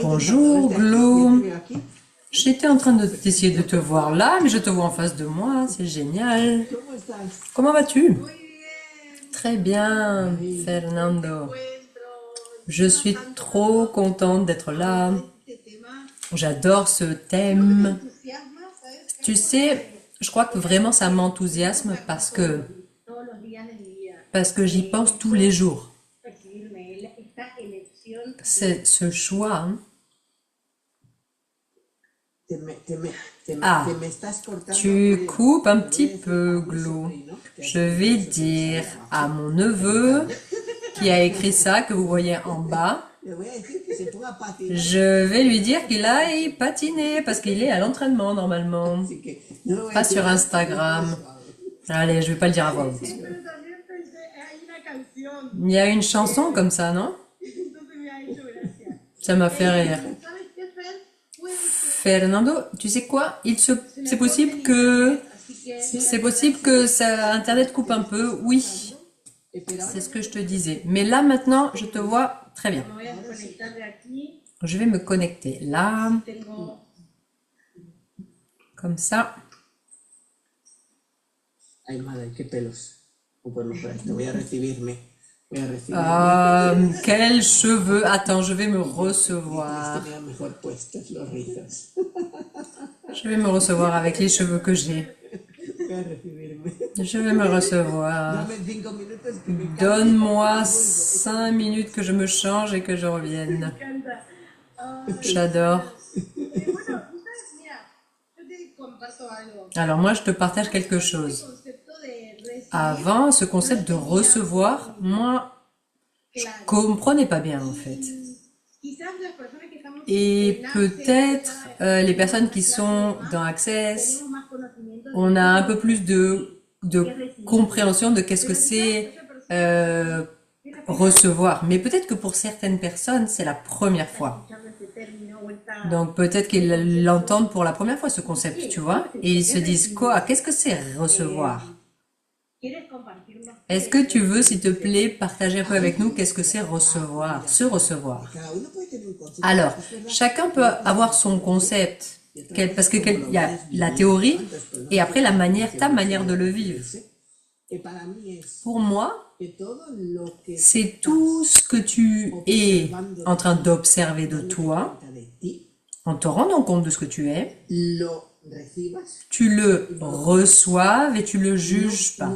Bonjour, Glo. J'étais en train d'essayer de te voir là, mais je te vois en face de moi, c'est génial. Comment vas-tu? Très bien, Fernando. Je suis trop contente d'être là. J'adore ce thème. Tu sais, je crois que vraiment ça m'enthousiasme parce que j'y pense tous les jours. C'est ce choix. Hein. Ah, tu coupes un petit peu, Glo. Je vais dire à mon neveu qui a écrit ça, que vous voyez en bas, je vais lui dire qu'il aille patiner parce qu'il est à l'entraînement normalement, pas sur Instagram. Allez, je vais pas le dire à voix haute. Il y a une chanson comme ça, non? Ça m'a fait rire. Fernando, tu sais quoi? C'est possible que ça, Internet coupe un peu. Oui, c'est ce que je te disais. Mais là maintenant, je te vois très bien. Je vais me connecter là, comme ça. Quels cheveux! Attends, je vais me recevoir. Je vais me recevoir avec les cheveux que j'ai. Je vais me recevoir. Donne-moi 5 minutes que je me change et que je revienne. J'adore. Alors moi, je te partage quelque chose. Avant, ce concept de recevoir, moi, je comprenais pas bien en fait. Et peut-être les personnes qui sont dans Access, on a un peu plus de compréhension de qu'est-ce que c'est recevoir. Mais peut-être que pour certaines personnes, c'est la première fois. Donc peut-être qu'ils l'entendent pour la première fois ce concept, tu vois, et ils se disent quoi? Qu'est-ce que c'est recevoir? Est-ce que tu veux, s'il te plaît, partager un peu avec nous qu'est-ce que c'est recevoir, se recevoir? Alors, chacun peut avoir son concept, parce qu'il y a la théorie et après ta manière de le vivre. Pour moi, c'est tout ce que tu es en train d'observer de toi, en te rendant compte de ce que tu es, tu le reçoives et tu le juges pas.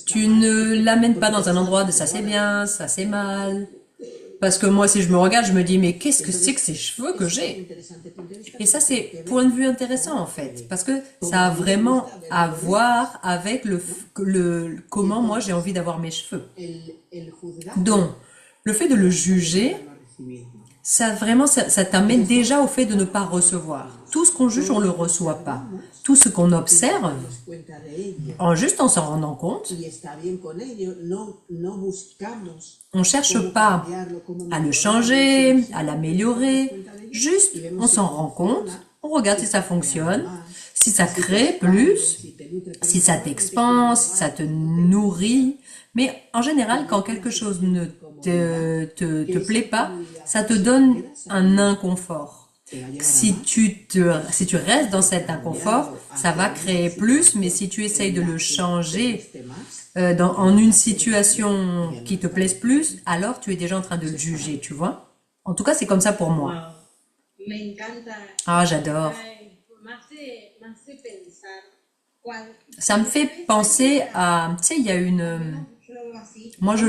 Tu ne l'amènes pas dans un endroit de ça c'est bien, ça c'est mal. Parce que moi, si je me regarde, je me dis, mais qu'est-ce que c'est que ces cheveux que j'ai? Et ça, c'est point de vue intéressant, en fait. Parce que ça a vraiment à voir avec comment moi j'ai envie d'avoir mes cheveux. Donc, le fait de le juger, ça t'amène déjà au fait de ne pas recevoir. Tout ce qu'on juge, on ne le reçoit pas. Tout ce qu'on observe, juste en s'en rendant compte, on ne cherche pas à le changer, à l'améliorer, juste on s'en rend compte, on regarde si ça fonctionne, si ça crée plus, si ça t'expanse, si ça te nourrit. Mais en général, quand quelque chose ne te plaît pas, ça te donne un inconfort. Si tu restes dans cet inconfort, ça va créer plus, mais si tu essayes de le changer en une situation qui te plaise plus, alors tu es déjà en train de le juger, tu vois. En tout cas, c'est comme ça pour moi. Ah, j'adore. Ça me fait penser à, tu sais, il y a moi je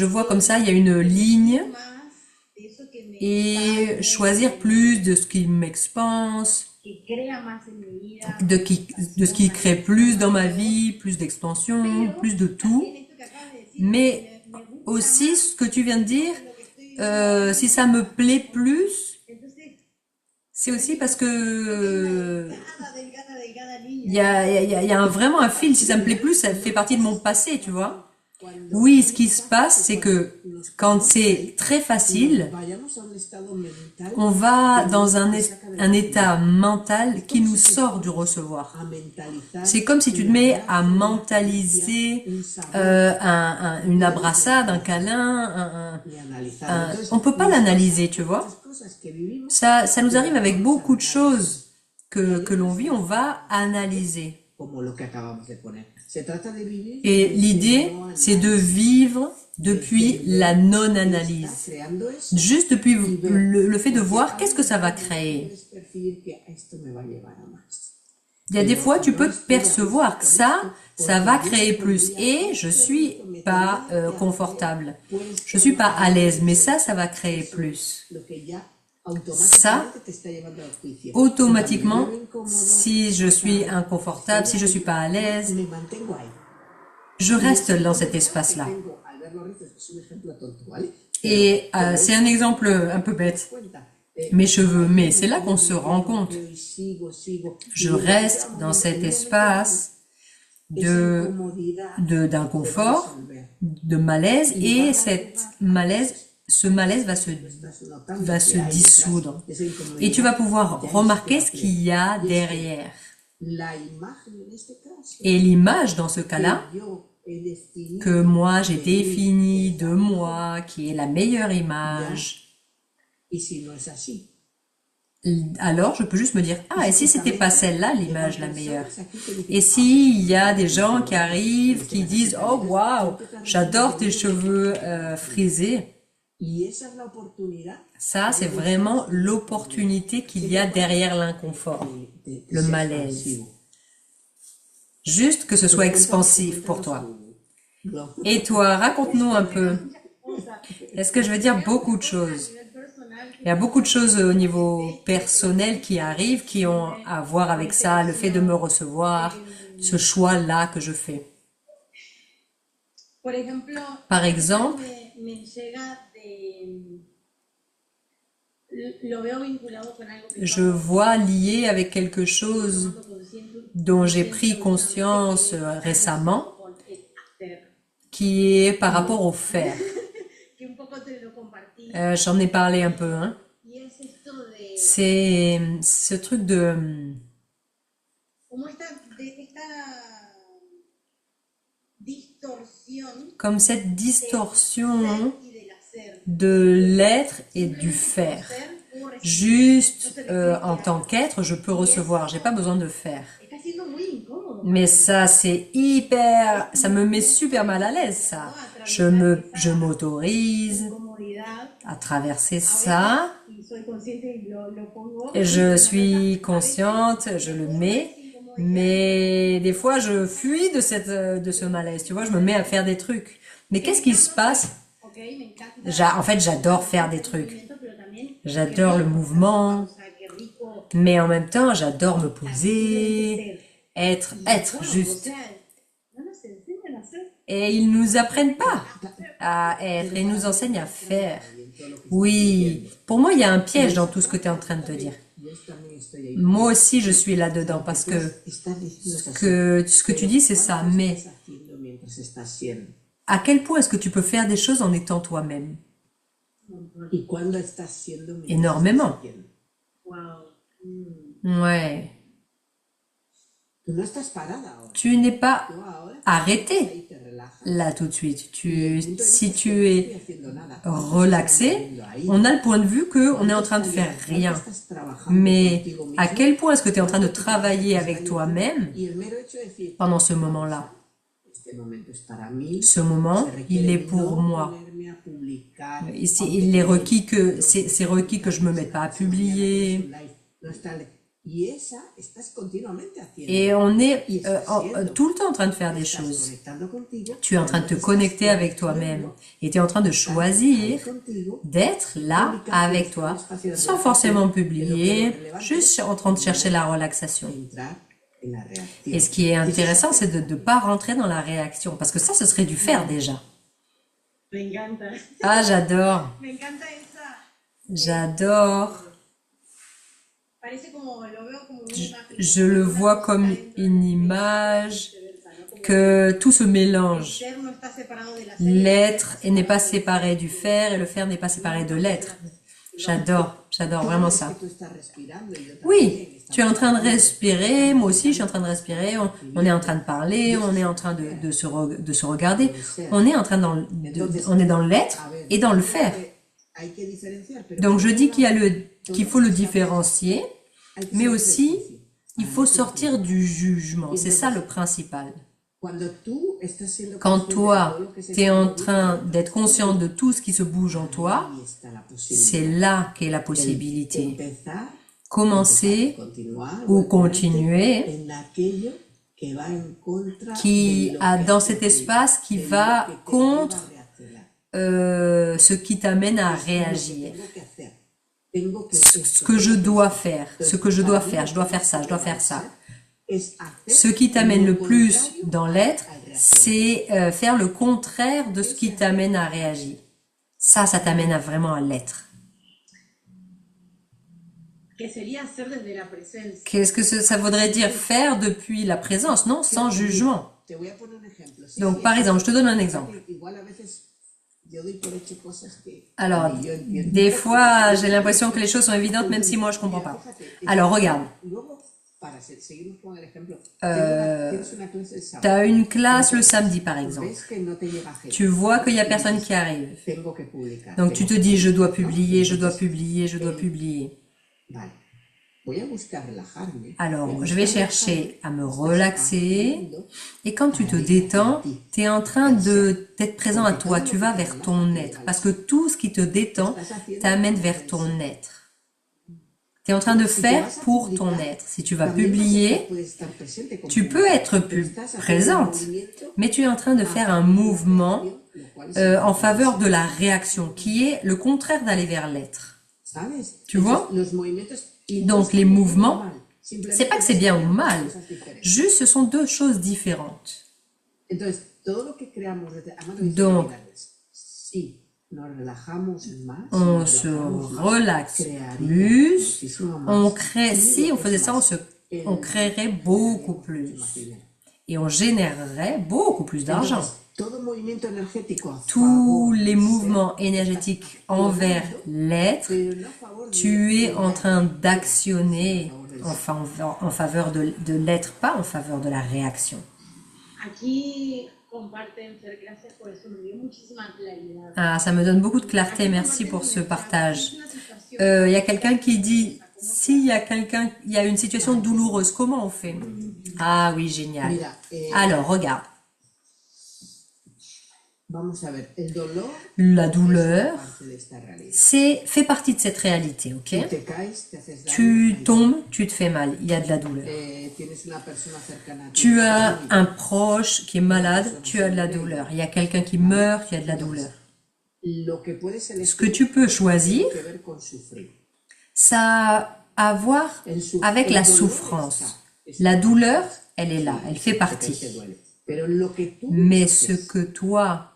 vois comme ça, il y a une ligne et choisir plus de ce qui m'expanse, de ce qui crée plus dans ma vie, plus d'expansion, plus de tout. Mais aussi, ce que tu viens de dire, si ça me plaît plus, c'est aussi parce que il y a vraiment un fil. Si ça me plaît plus, ça fait partie de mon passé, tu vois. Oui, ce qui se passe, c'est que quand c'est très facile, on va dans un état mental qui nous sort du recevoir. C'est comme si tu te mets à mentaliser une abraçade, un câlin, on peut pas l'analyser, tu vois. Ça nous arrive avec beaucoup de choses que l'on vit, on va analyser. Et l'idée, c'est de vivre depuis la non-analyse. Juste depuis le fait de voir qu'est-ce que ça va créer. Il y a des fois, tu peux percevoir que ça va créer plus. Et je suis pas confortable. Je suis pas à l'aise, mais ça va créer plus. Ça, automatiquement, si je suis inconfortable, si je suis pas à l'aise, je reste dans cet espace-là. Et c'est un exemple un peu bête. Mes cheveux, mais c'est là qu'on se rend compte. Je reste dans cet espace d'inconfort, de malaise, et ce malaise va se dissoudre. Et tu vas pouvoir remarquer ce qu'il y a derrière. Et l'image, dans ce cas-là, que moi j'ai définie de moi, qui est la meilleure image, alors je peux juste me dire, ah, et si c'était pas celle-là l'image la meilleure? Et s'il y a des gens qui arrivent, qui disent, oh waouh, j'adore tes cheveux frisés, ça c'est vraiment l'opportunité qu'il y a derrière l'inconfort, le malaise. Juste que ce soit expansif pour toi. Et toi, raconte-nous un peu. Est-ce que je veux dire beaucoup de choses? Il y a beaucoup de choses au niveau personnel qui arrivent, qui ont à voir avec ça, le fait de me recevoir, ce choix-là que je fais. Par exemple, je vois lié avec quelque chose dont j'ai pris conscience récemment, qui est par rapport au faire. J'en ai parlé un peu, hein. C'est ce truc de... Comme cette distorsion de l'être et du faire. Juste en tant qu'être, je peux recevoir, j'ai pas besoin de faire. Mais ça, c'est hyper... Ça me met super mal à l'aise, ça. Je m'autorise à traverser ça. Je suis consciente, je le mets. Mais des fois, je fuis de ce malaise. Tu vois, je me mets à faire des trucs. Mais qu'est-ce qui se passe? En fait, j'adore faire des trucs. J'adore le mouvement. Mais en même temps, j'adore me poser, être juste. Et ils nous apprennent pas à être, ils nous enseignent à faire. Oui, pour moi, il y a un piège dans tout ce que tu es en train de te dire. Moi aussi, je suis là-dedans parce que ce que tu dis, c'est ça. Mais à quel point est-ce que tu peux faire des choses en étant toi-même? Énormément. Ouais. Tu n'es pas arrêté là tout de suite. Si tu es relaxé, on a le point de vue qu'on est en train de faire rien. Mais à quel point est-ce que tu es en train de travailler avec toi-même pendant ce moment-là? Ce moment, il est pour moi. Il est requis c'est requis que je me mette pas à publier. Et on est tout le temps en train de faire des choses. Tu es en train de te connecter avec toi-même. Et tu es en train de choisir d'être là avec toi, sans forcément publier, juste en train de chercher la relaxation. Et ce qui est intéressant, c'est de ne pas rentrer dans la réaction. Parce que ça, ce serait du faire déjà. Ah, j'adore. J'adore. Je le vois comme une image que tout se mélange. L'être n'est pas séparé du faire et le faire n'est pas séparé de l'être. J'adore vraiment ça. Oui, tu es en train de respirer, moi aussi je suis en train de respirer, on est en train de parler, on est en train de se regarder, on est dans l'être et dans le faire. Donc je dis qu'il faut le différencier, mais aussi il faut sortir du jugement, c'est ça le principal. Quand toi, tu es en train d'être conscient de tout ce qui se bouge en toi, c'est là qu'est la possibilité. Commencer ou continuer dans cet espace qui va contre ce qui t'amène à réagir. Ce que je dois faire, je dois faire ça, je dois faire ça. Ce qui t'amène le plus dans l'être, c'est faire le contraire de ce qui t'amène à réagir. Ça t'amène vraiment à l'être. Qu'est-ce que ça voudrait dire faire depuis la présence? Non, sans jugement. Donc, par exemple, je te donne un exemple. Alors, des fois, j'ai l'impression que les choses sont évidentes, même si moi, je ne comprends pas. Alors, regarde. Tu as une classe le samedi, par exemple. Tu vois qu'il n'y a personne qui arrive. Donc, tu te dis, je dois publier, je dois publier, je dois publier. Alors, je vais chercher à me relaxer. Et quand tu te détends, tu es en train d'être présent à toi. Tu vas vers ton être. Parce que tout ce qui te détend t'amène vers ton être. Tu es en train de faire pour ton être. Si tu vas publier, tu peux être présente. Mais tu es en train de faire un mouvement en faveur de la réaction, qui est le contraire d'aller vers l'être. Tu vois? Donc les mouvements, c'est pas que c'est bien ou mal, juste ce sont deux choses différentes. Donc, on se relaxe plus, si on faisait ça, on créerait beaucoup plus. Et on générerait beaucoup plus d'argent. Tous les mouvements énergétiques envers l'être, tu es en train d'actionner en faveur de l'être, pas en faveur de la réaction. Ah, ça me donne beaucoup de clarté, merci pour ce partage. Il y a quelqu'un qui dit, s'il y a une situation douloureuse, comment on fait? Ah oui, génial. Alors, regarde. La douleur, fait partie de cette réalité, ok? Tu tombes, tu te fais mal, il y a de la douleur. Tu as un proche qui est malade, tu as de la douleur. Il y a quelqu'un qui meurt, il y a de la douleur. Ce que tu peux choisir, ça a à voir avec la souffrance. La douleur, elle est là, elle fait partie. Mais ce que toi...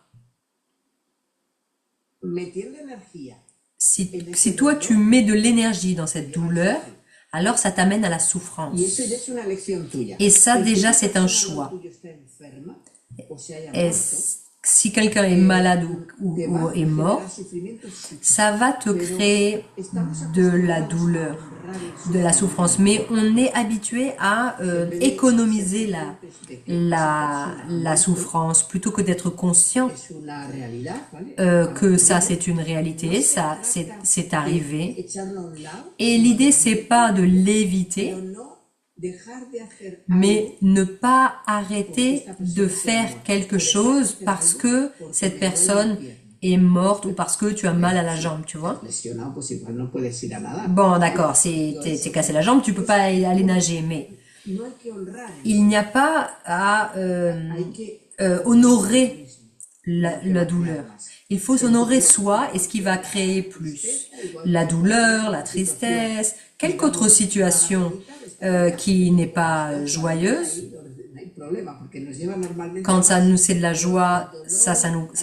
Si toi tu mets de l'énergie dans cette douleur, alors ça t'amène à la souffrance. Et ça déjà c'est un choix. Si quelqu'un est malade ou est mort, ça va te créer de la douleur, de la souffrance. Mais on est habitué à économiser la souffrance plutôt que d'être conscient que ça c'est une réalité, ça c'est arrivé. Et l'idée c'est pas de l'éviter, mais ne pas arrêter de faire quelque chose parce que cette personne est morte ou parce que tu as mal à la jambe, tu vois. Bon, d'accord, t'es cassé la jambe, tu peux pas aller nager, mais il n'y a pas à honorer la douleur. Il faut s'honorer soi et ce qui va créer plus. La douleur, la tristesse, quelque autre situation qui n'est pas joyeuse. Quand c'est de la joie, ça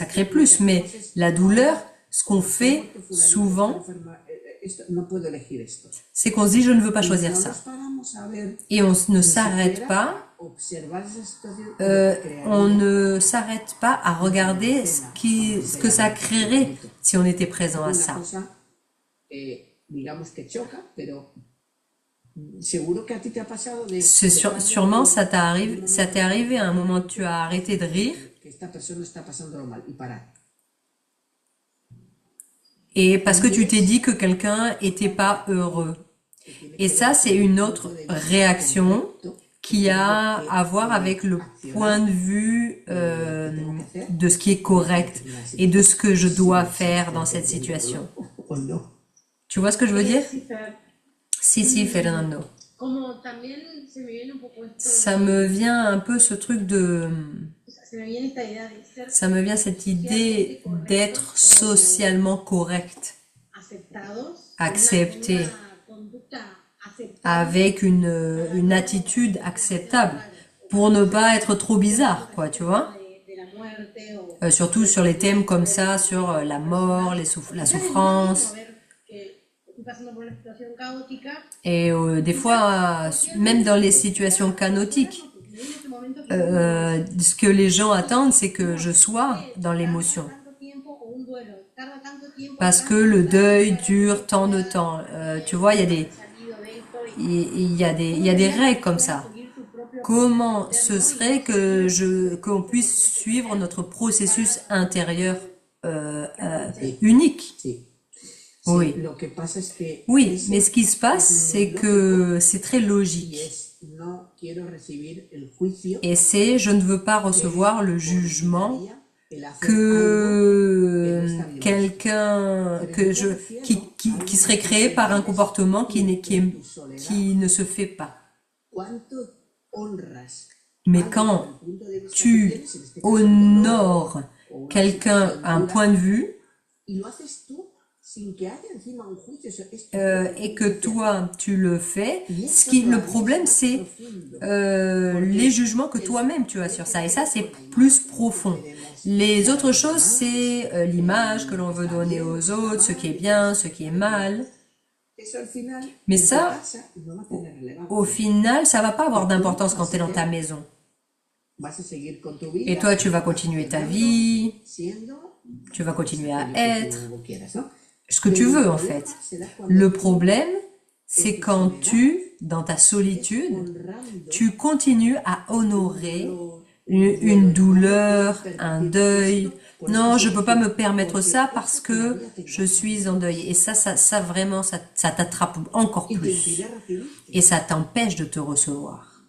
crée plus. Mais la douleur, ce qu'on fait souvent, c'est qu'on se dit je ne veux pas choisir ça. Et on ne s'arrête pas on ne s'arrête pas à regarder ce que ça créerait si on était présent à ça. Sûrement, ça t'est arrivé à un moment, tu as arrêté de rire et parce que tu t'es dit que quelqu'un était pas heureux. Et ça, c'est une autre réaction qui a à voir avec le point de vue de ce qui est correct et de ce que je dois faire dans cette situation. Tu vois ce que je veux dire? Si, Fernando. Ça me vient un peu ce truc de... Ça me vient cette idée d'être socialement correct, accepté, avec une attitude acceptable, pour ne pas être trop bizarre, quoi, tu vois? Surtout sur les thèmes comme ça, sur la mort, la souffrance. Et des fois, même dans les situations canotiques, ce que les gens attendent, c'est que je sois dans l'émotion. Parce que le deuil dure tant de temps. Tu vois, il y a des règles comme ça. Comment ce serait que qu'on puisse suivre notre processus intérieur unique? Oui. Oui, mais ce qui se passe, c'est que c'est très logique. Et c'est, je ne veux pas recevoir le jugement que quelqu'un qui serait créé par un comportement qui ne se fait pas. Mais quand tu honores quelqu'un à un point de vue, et que toi tu le fais, le problème c'est les jugements que toi-même tu as sur ça, et ça c'est plus profond. Les autres choses c'est l'image que l'on veut donner aux autres, ce qui est bien, ce qui est mal. Mais ça, au final, ça va pas avoir d'importance quand tu es dans ta maison. Et toi, tu vas continuer ta vie, tu vas continuer à être ce que tu veux en fait. Le problème, c'est quand dans ta solitude, tu continues à honorer une douleur, un deuil. Non, je peux pas me permettre ça parce que je suis en deuil. Et ça vraiment, ça t'attrape encore plus. Et ça t'empêche de te recevoir.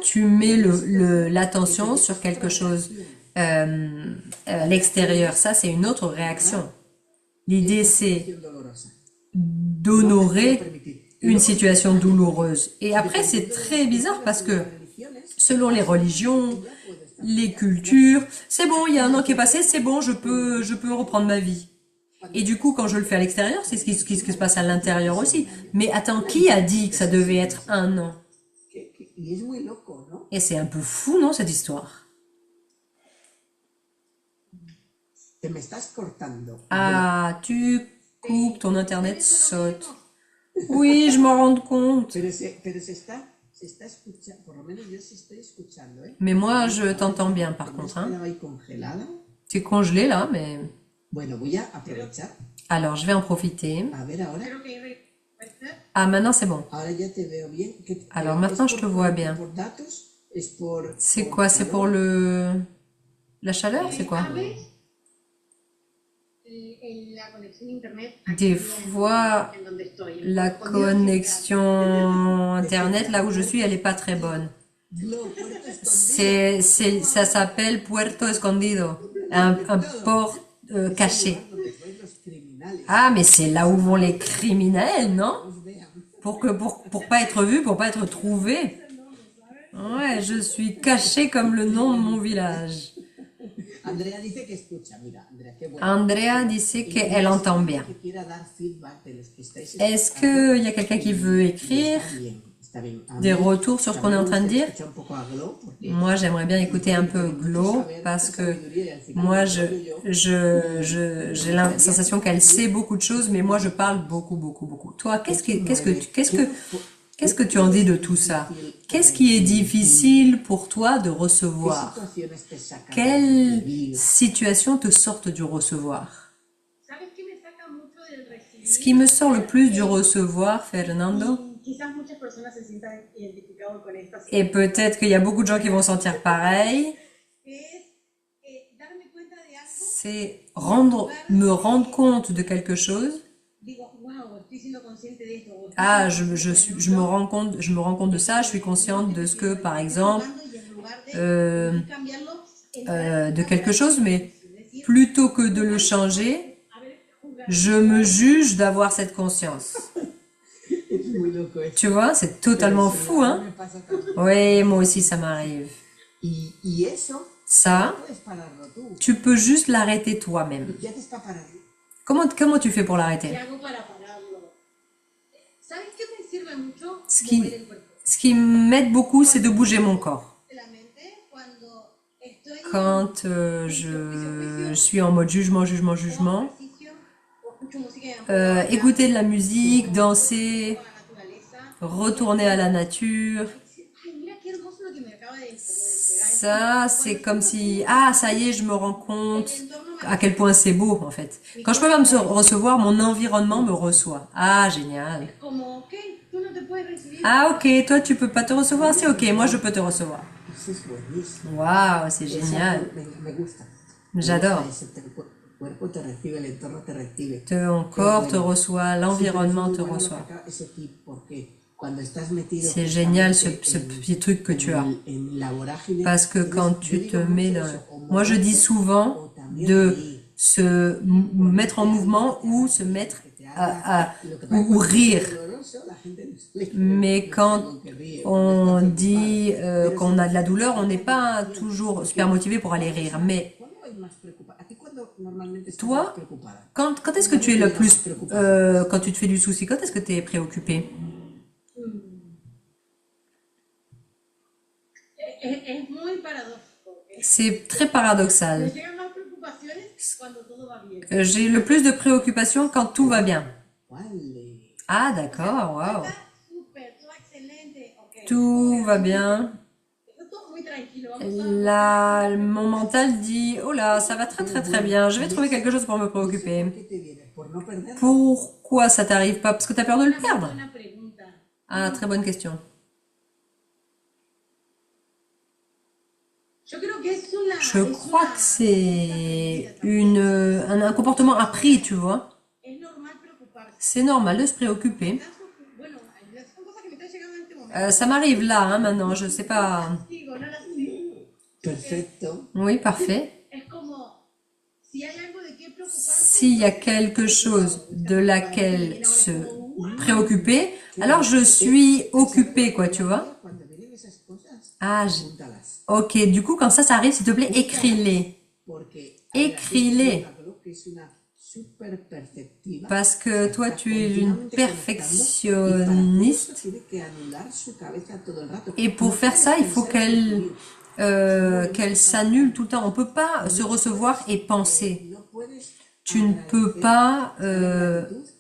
Tu mets l'attention sur quelque chose à l'extérieur. Ça, c'est une autre réaction. L'idée, c'est d'honorer une situation douloureuse. Et après, c'est très bizarre parce que selon les religions, les cultures, c'est bon, il y a un an qui est passé, c'est bon, je peux reprendre ma vie. Et du coup, quand je le fais à l'extérieur, c'est ce qui se passe à l'intérieur aussi. Mais attends, qui a dit que ça devait être un an? Et c'est un peu fou, non, cette histoire? Ah, tu coupes, ton internet saute. Oui, je m'en rends compte. Mais moi, je t'entends bien, par contre. Hein. C'est congelé, là, mais... Alors, je vais en profiter. Ah, maintenant, c'est bon. Alors, maintenant, je te vois bien. C'est quoi? C'est pour la chaleur? C'est quoi? Des fois, la connexion Internet, là où je suis, elle n'est pas très bonne. Ça s'appelle Puerto Escondido, un port caché. Ah, mais c'est là où vont les criminels, non? Pour pas être vu, pour pas être trouvé. Ouais, je suis caché comme le nom de mon village. Andrea dit qu'elle entend bien. Est-ce qu'il y a quelqu'un qui veut écrire? des retours sur ce qu'on est en train de dire? Moi, j'aimerais bien écouter un peu Glo parce que moi, j'ai la sensation qu'elle sait beaucoup de choses, mais moi, je parle beaucoup, beaucoup, beaucoup. Toi, qu'est-ce que tu en dis de tout ça? Qu'est-ce qui est difficile pour toi de recevoir? Quelles situations te sortent du recevoir? Ce qui me sort le plus du recevoir, Fernando, et peut-être qu'il y a beaucoup de gens qui vont sentir pareil, c'est me rendre compte de quelque chose. Ah, je me rends compte de ça, je suis consciente de ce que, par exemple, de quelque chose, mais plutôt que de le changer, je me juge d'avoir cette conscience. Tu vois, c'est totalement fou, hein? Oui, moi aussi, ça m'arrive. Ça, tu peux juste l'arrêter toi-même. Comment tu fais pour l'arrêter? Ce qui m'aide beaucoup, c'est de bouger mon corps. Quand je suis en mode jugement, écouter de la musique, danser, retourner à la nature. Ça, c'est comme si, ah, ça y est, je me rends compte à quel point c'est beau, en fait. Quand je peux pas me recevoir, mon environnement me reçoit. Ah, génial. Ah, ok, toi, tu peux pas te recevoir, c'est ok, moi, je peux te recevoir. Waouh, c'est génial. J'adore. Ton corps te reçoit, l'environnement te reçoit. C'est génial ce petit truc que tu as. Parce que quand tu te mets dans... Moi, je dis souvent de se mettre en mouvement ou se mettre ou rire. Mais quand on dit qu'on a de la douleur, on n'est pas toujours super motivé pour aller rire. Mais toi, quand est-ce que tu es le plus... quand tu te fais du souci, quand est-ce que tu es préoccupé? C'est très paradoxal. J'ai le plus de préoccupations quand tout va bien. Ah, d'accord, waouh. Tout va bien. Là, mon mental dit, oh là, ça va très très très bien, je vais trouver quelque chose pour me préoccuper. Pourquoi ça t'arrive pas? Parce que tu as peur de le perdre? Ah, très bonne question. Je crois que c'est un comportement appris, tu vois. C'est normal de se préoccuper. Ça m'arrive là, hein, maintenant, je sais pas. Oui, parfait. S'il y a quelque chose de laquelle se préoccuper, alors je suis occupée, quoi, tu vois. Ah, ok, du coup, quand ça arrive, s'il te plaît, écris-les. Écris-les. Parce que toi, tu es une perfectionniste. Et pour faire ça, il faut qu'elle s'annule tout le temps. On ne peut pas se recevoir et penser. Tu ne peux pas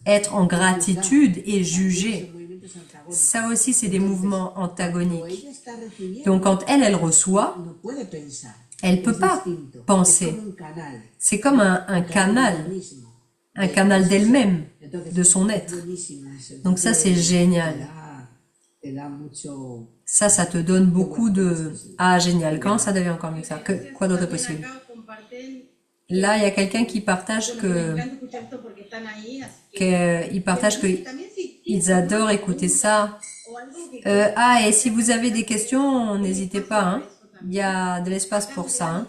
être en gratitude et juger. Ça aussi, c'est des mouvements antagoniques. Donc, quand elle reçoit, elle ne peut pas penser. C'est comme un canal d'elle-même, de son être. Donc ça, c'est génial. Ça te donne beaucoup de... Ah, génial. Quand ça devient encore mieux que ça? Quoi d'autre est possible? Là, il y a quelqu'un qui partage qu'ils adorent écouter ça. Et si vous avez des questions, n'hésitez pas, hein. Il y a de l'espace pour ça, hein.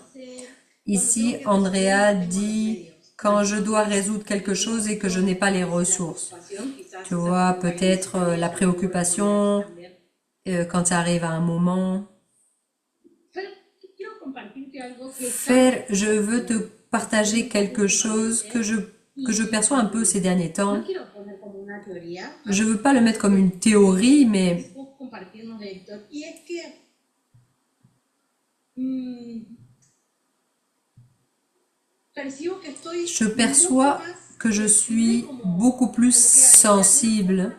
Ici, Andrea dit, quand je dois résoudre quelque chose et que je n'ai pas les ressources. Tu vois, peut-être la préoccupation, quand ça arrive à un moment. Je veux te partager quelque chose que je perçois un peu ces derniers temps. Je veux pas le mettre comme une théorie, mais Je perçois que je suis beaucoup plus sensible,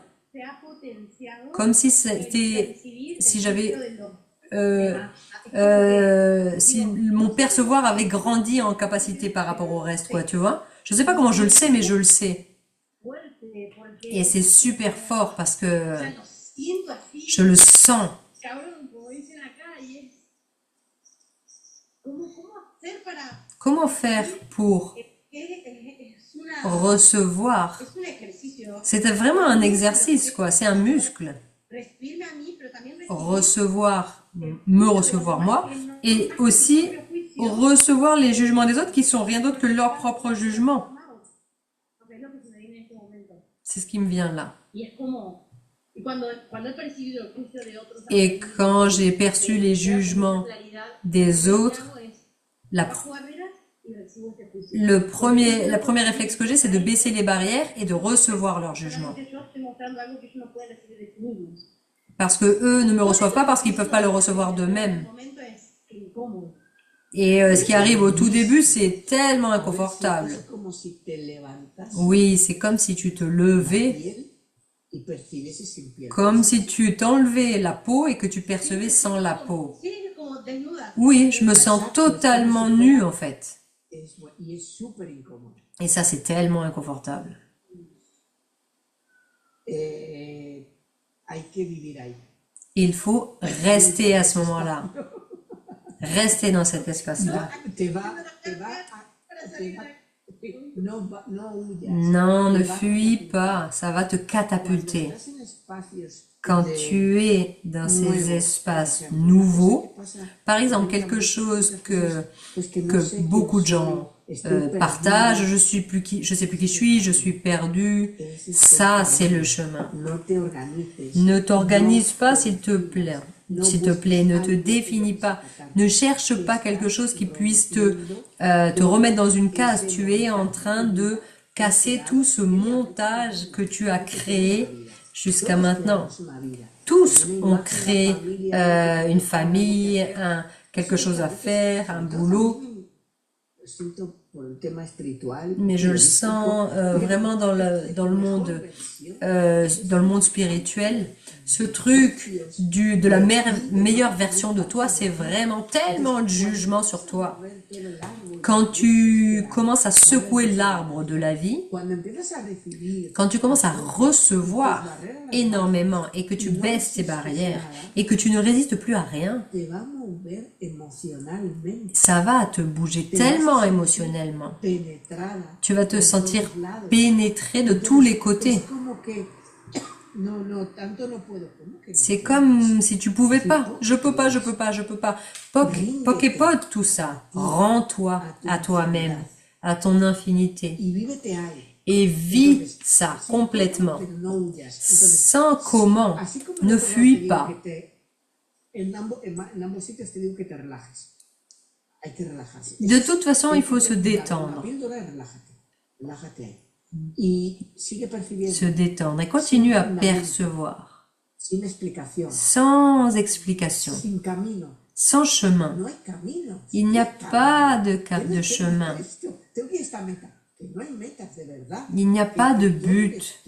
comme si c'était, si j'avais, si mon percevoir avait grandi en capacité par rapport au reste, quoi, tu vois. Je sais pas comment je le sais, mais je le sais. Et c'est super fort parce que je le sens. Comment faire pour recevoir? C'était vraiment un exercice, quoi. C'est un muscle. Recevoir, me recevoir moi, et aussi recevoir les jugements des autres qui sont rien d'autre que leur propre jugement. C'est ce qui me vient là. Et quand j'ai perçu les jugements des autres, la premier réflexe que j'ai, c'est de baisser les barrières et de recevoir leur jugement. Parce que eux ne me reçoivent pas parce qu'ils ne peuvent pas le recevoir d'eux-mêmes. Et ce qui arrive au tout début, c'est tellement inconfortable. Oui, c'est comme si tu te levais, comme si tu t'enlevais la peau et que tu percevais sans la peau. Oui, je me sens totalement nue en fait. Et ça, c'est tellement inconfortable. Il faut rester à ce moment-là. Rester dans cet espace-là. Non, ne fuis pas, ça va te catapulter. Quand tu es dans ces espaces nouveaux, par exemple, quelque chose que beaucoup de gens partagent, je sais plus qui je suis, je suis perdu, ça c'est le chemin. Ne t'organise pas s'il te plaît. S'il te plaît, ne te définis pas. Ne cherche pas quelque chose qui puisse te remettre dans une case. Tu es en train de casser tout ce montage que tu as créé jusqu'à maintenant. Tous ont créé une famille, quelque chose à faire, un boulot. Mais je le sens vraiment dans le monde spirituel. Ce truc de la meilleure version de toi, c'est vraiment tellement de jugement sur toi. Quand tu commences à secouer l'arbre de la vie, quand tu commences à recevoir énormément et que tu baisses tes barrières et que tu ne résistes plus à rien, ça va te bouger tellement émotionnellement. Tu vas te sentir pénétré de tous les côtés. C'est comme si tu pouvais pas. Je peux pas. Poc et pod, tout ça. Rends-toi à toi-même, à ton infinité. Et vis ça complètement. Sans comment. Ne fuis pas. De toute façon, il faut se détendre. Se détendre et continue à percevoir. Sans explication. Sans chemin. Il n'y a pas de chemin. Il n'y a pas de but.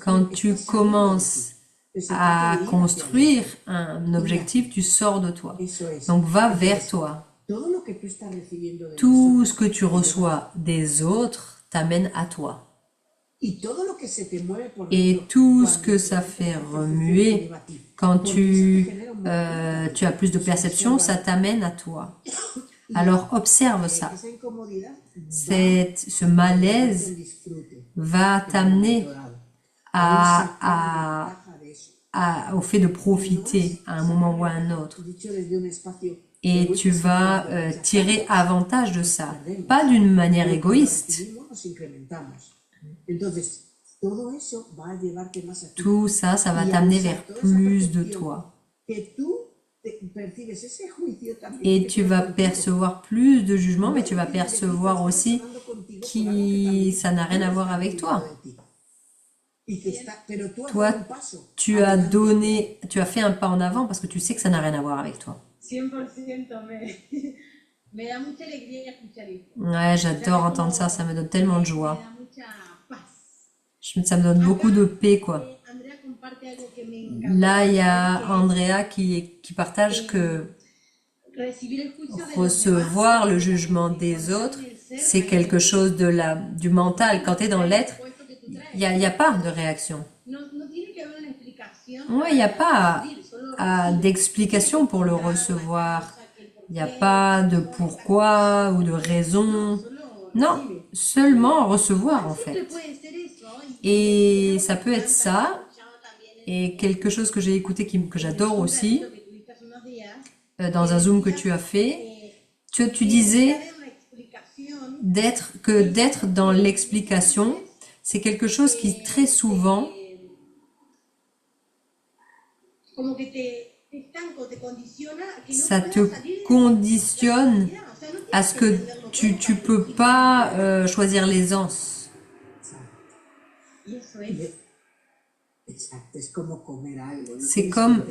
Quand tu commences à construire un objectif, tu sors de toi. Donc va vers toi. Tout ce que tu reçois des autres t'amène à toi. Et tout ce que ça fait remuer, quand tu as plus de perception, ça t'amène à toi. Alors observe ça. Ce malaise va t'amener au fait de profiter à un moment ou à un autre. Et tu vas tirer avantage de ça, pas d'une manière égoïste. Tout ça, ça va t'amener vers plus de toi. Et tu vas percevoir plus de jugement, mais tu vas percevoir aussi que ça n'a rien à voir avec toi. Toi, tu as donné, tu as fait un pas en avant parce que tu sais que ça n'a rien à voir avec toi. 100% me da mucha alegría escuchar esto. Ouais, O sea, j'adore es entendre ça, como, ça me donne tellement de me joie. da mucha paz. Ça me donne Acá beaucoup de paix, quoi. Andrea comparte algo que me encantó Là, il y también, a que es Andrea qui partage eh, que recibir el juicio de los demás recevoir le de la jugement mente. des Cuando estás autres, en el ser, c'est ahí quelque no, chose du mental. Quand tu es no dans traes l'être, el puesto que tú il traes. n'y a, y a pas de réaction. No, no tiene que haber una explicación Ouais, il n'y a para pas recibir, solo d'explication pour le recibes la recevoir. causa, que el por Il n'y a qué, pas la de razón, esta cosa, pourquoi ou de por qué. No, raison. solo Non, recibes. seulement Igual recevoir en siempre fait. puede ser eso, y Et algo ça que peut me être encanta, he ça. escuchado también Et quelque chose que j'ai écouté que en el j'adore Zoom aussi, gratuito que tuviste hace unos días, dans que un Zoom que decías tu as fait, tu que disais estar en la explicación d'être dans l'explication, c'est quelque chose qui très souvent, como que te estanca o te condiciona a que no ça te puedas salir de la conditionne facilidad. O sea, no à tienes ce que que entenderlo tu todo para peux que pas choisir l'aisance. y eso es. C'est comme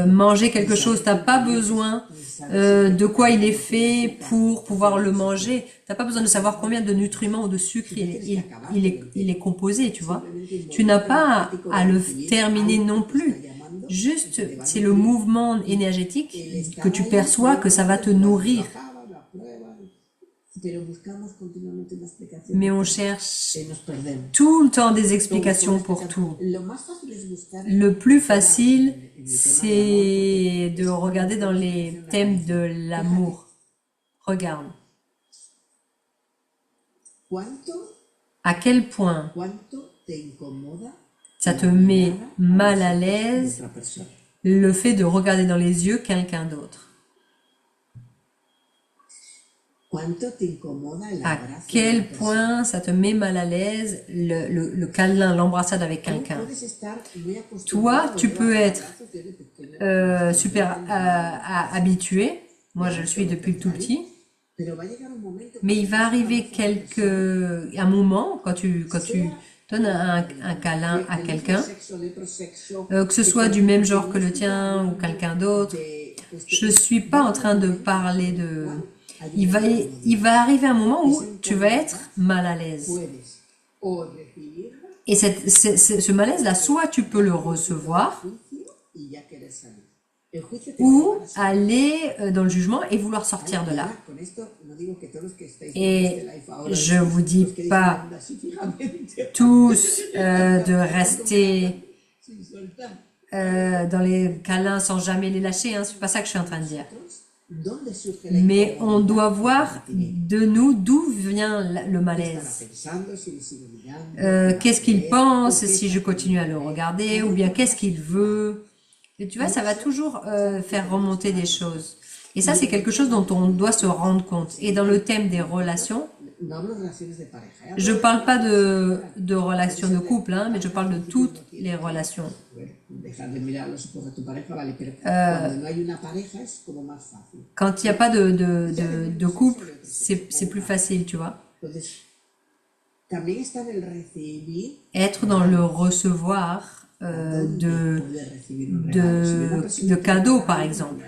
manger quelque chose. T'as pas besoin de quoi il est fait pour pouvoir le manger. T'as pas besoin de savoir combien de nutriments ou de sucre il est composé, tu vois. Tu n'as pas à le terminer non plus. Juste, c'est le mouvement énergétique que tu perçois que ça va te nourrir. Mais on cherche tout le temps des explications pour tout. Le plus facile, c'est de regarder dans les thèmes de l'amour. Regarde. À quel point ça te met mal à l'aise le fait de regarder dans les yeux quelqu'un d'autre. À quel point ça te met mal à l'aise le câlin, l'embrassade avec quelqu'un. Toi, tu peux être super habitué. Moi, je le suis depuis le tout petit. Mais il va arriver un moment quand tu donnes un câlin à quelqu'un, que ce soit du même genre que le tien ou quelqu'un d'autre. Je suis pas en train de parler de... Il va arriver un moment où tu vas être mal à l'aise. Et ce malaise-là, soit tu peux le recevoir, ou aller dans le jugement et vouloir sortir de là. Et je vous dis pas tous de rester dans les câlins sans jamais les lâcher, hein, c'est pas ça que je suis en train de dire. Mais on doit voir de nous d'où vient le malaise. Qu'est-ce qu'il pense si je continue à le regarder, ou bien qu'est-ce qu'il veut. Et tu vois, ça va toujours faire remonter des choses. Et ça, c'est quelque chose dont on doit se rendre compte. Et dans le thème des relations, je parle pas de relations de couple, hein, mais je parle de toutes les relations. Quand il n'y a pas de couple, c'est plus facile, tu vois. Être dans le recevoir de cadeaux, par exemple.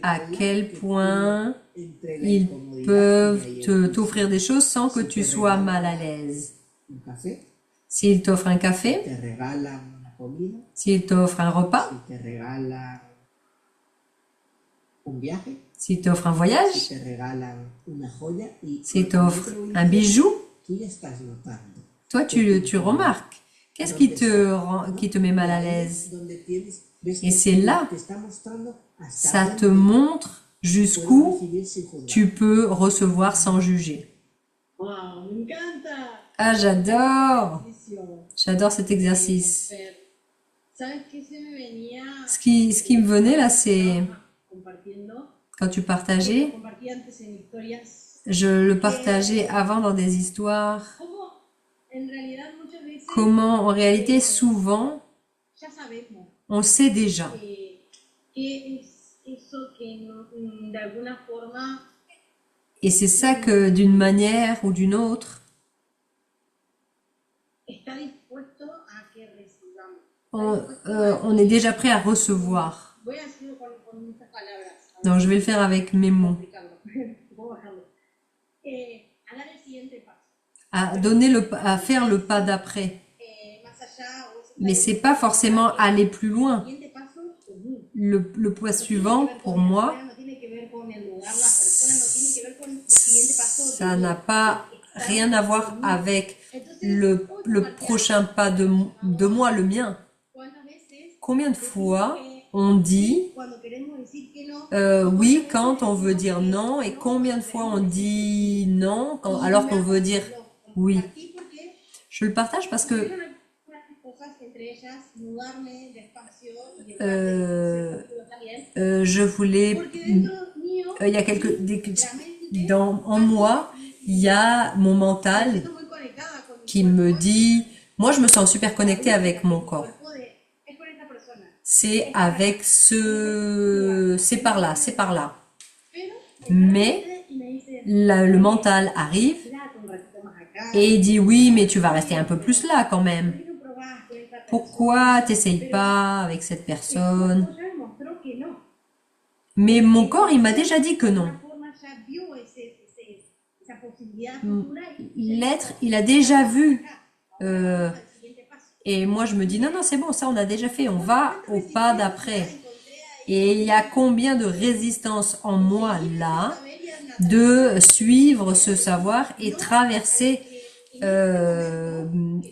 À quel point ils peuvent t'offrir des choses sans que tu sois mal à l'aise. S'ils t'offrent un café, s'ils t'offrent un repas, s'ils t'offrent un voyage, s'ils t'offrent un bijou, toi tu remarques. Qu'est-ce qui te met mal à l'aise? Et c'est là, ça te montre jusqu'où tu peux recevoir sans juger. Ah, j'adore! J'adore cet exercice. Ce qui me venait là, c'est quand tu partageais, je le partageais avant dans des histoires. Comment, en réalité, souvent, on sait déjà. Et c'est ça que d'une manière ou d'une autre, está dispuesto a que recibamos. on est déjà prêt à recevoir. Voy a decirlo con muchas palabras. Donc je vais le faire avec mes mots. Voy bajando. A dar el siguiente paso. À faire le pas d'après. Más allá, Mais c'est pas forcément aller plus loin. siguiente paso, común. Le pas suivant, pour moi, No tiene que ver con el lugar, la persona, no tiene que ver con el siguiente paso. ça n'a pas rien à voir avec le prochain pas de moi, le mien. ¿Cuántas veces Combien de fois on dit cuando queremos decir que no, oui quand on veut dire non et combien de fois on dit non alors qu'on veut dire oui? aquí porque Je le partage parce que hubieron algunas cosas, entre ellas mudarme de espacio y también, je voulais, porque dentro mío, il y a en moi, il y a mon mental estoy muy conectada con mi qui me dit, moi je me sens super connectée avec mon corps. cuerpo es con esta persona. C'est avec c'est par là, c'est par là. Pero Mais y me dice, le mental arrive quédate un ratito más acá, et il dit oui, mais tu vas rester un peu plus là quand même. ¿por qué no probás con esta persona? Pourquoi t'essayes pas avec cette personne? Ya me mostró que no. Mais mon corps, il m'a déjà dit que non. De alguna forma ya vio esa posibilidad futura y L'être, il a déjà vu. al siguiente paso. Et moi, je me dis non, non, c'est bon, ça on a déjà fait. On va au pas d'après. Et il y a combien de résistance en moi là de suivre ce savoir et traverser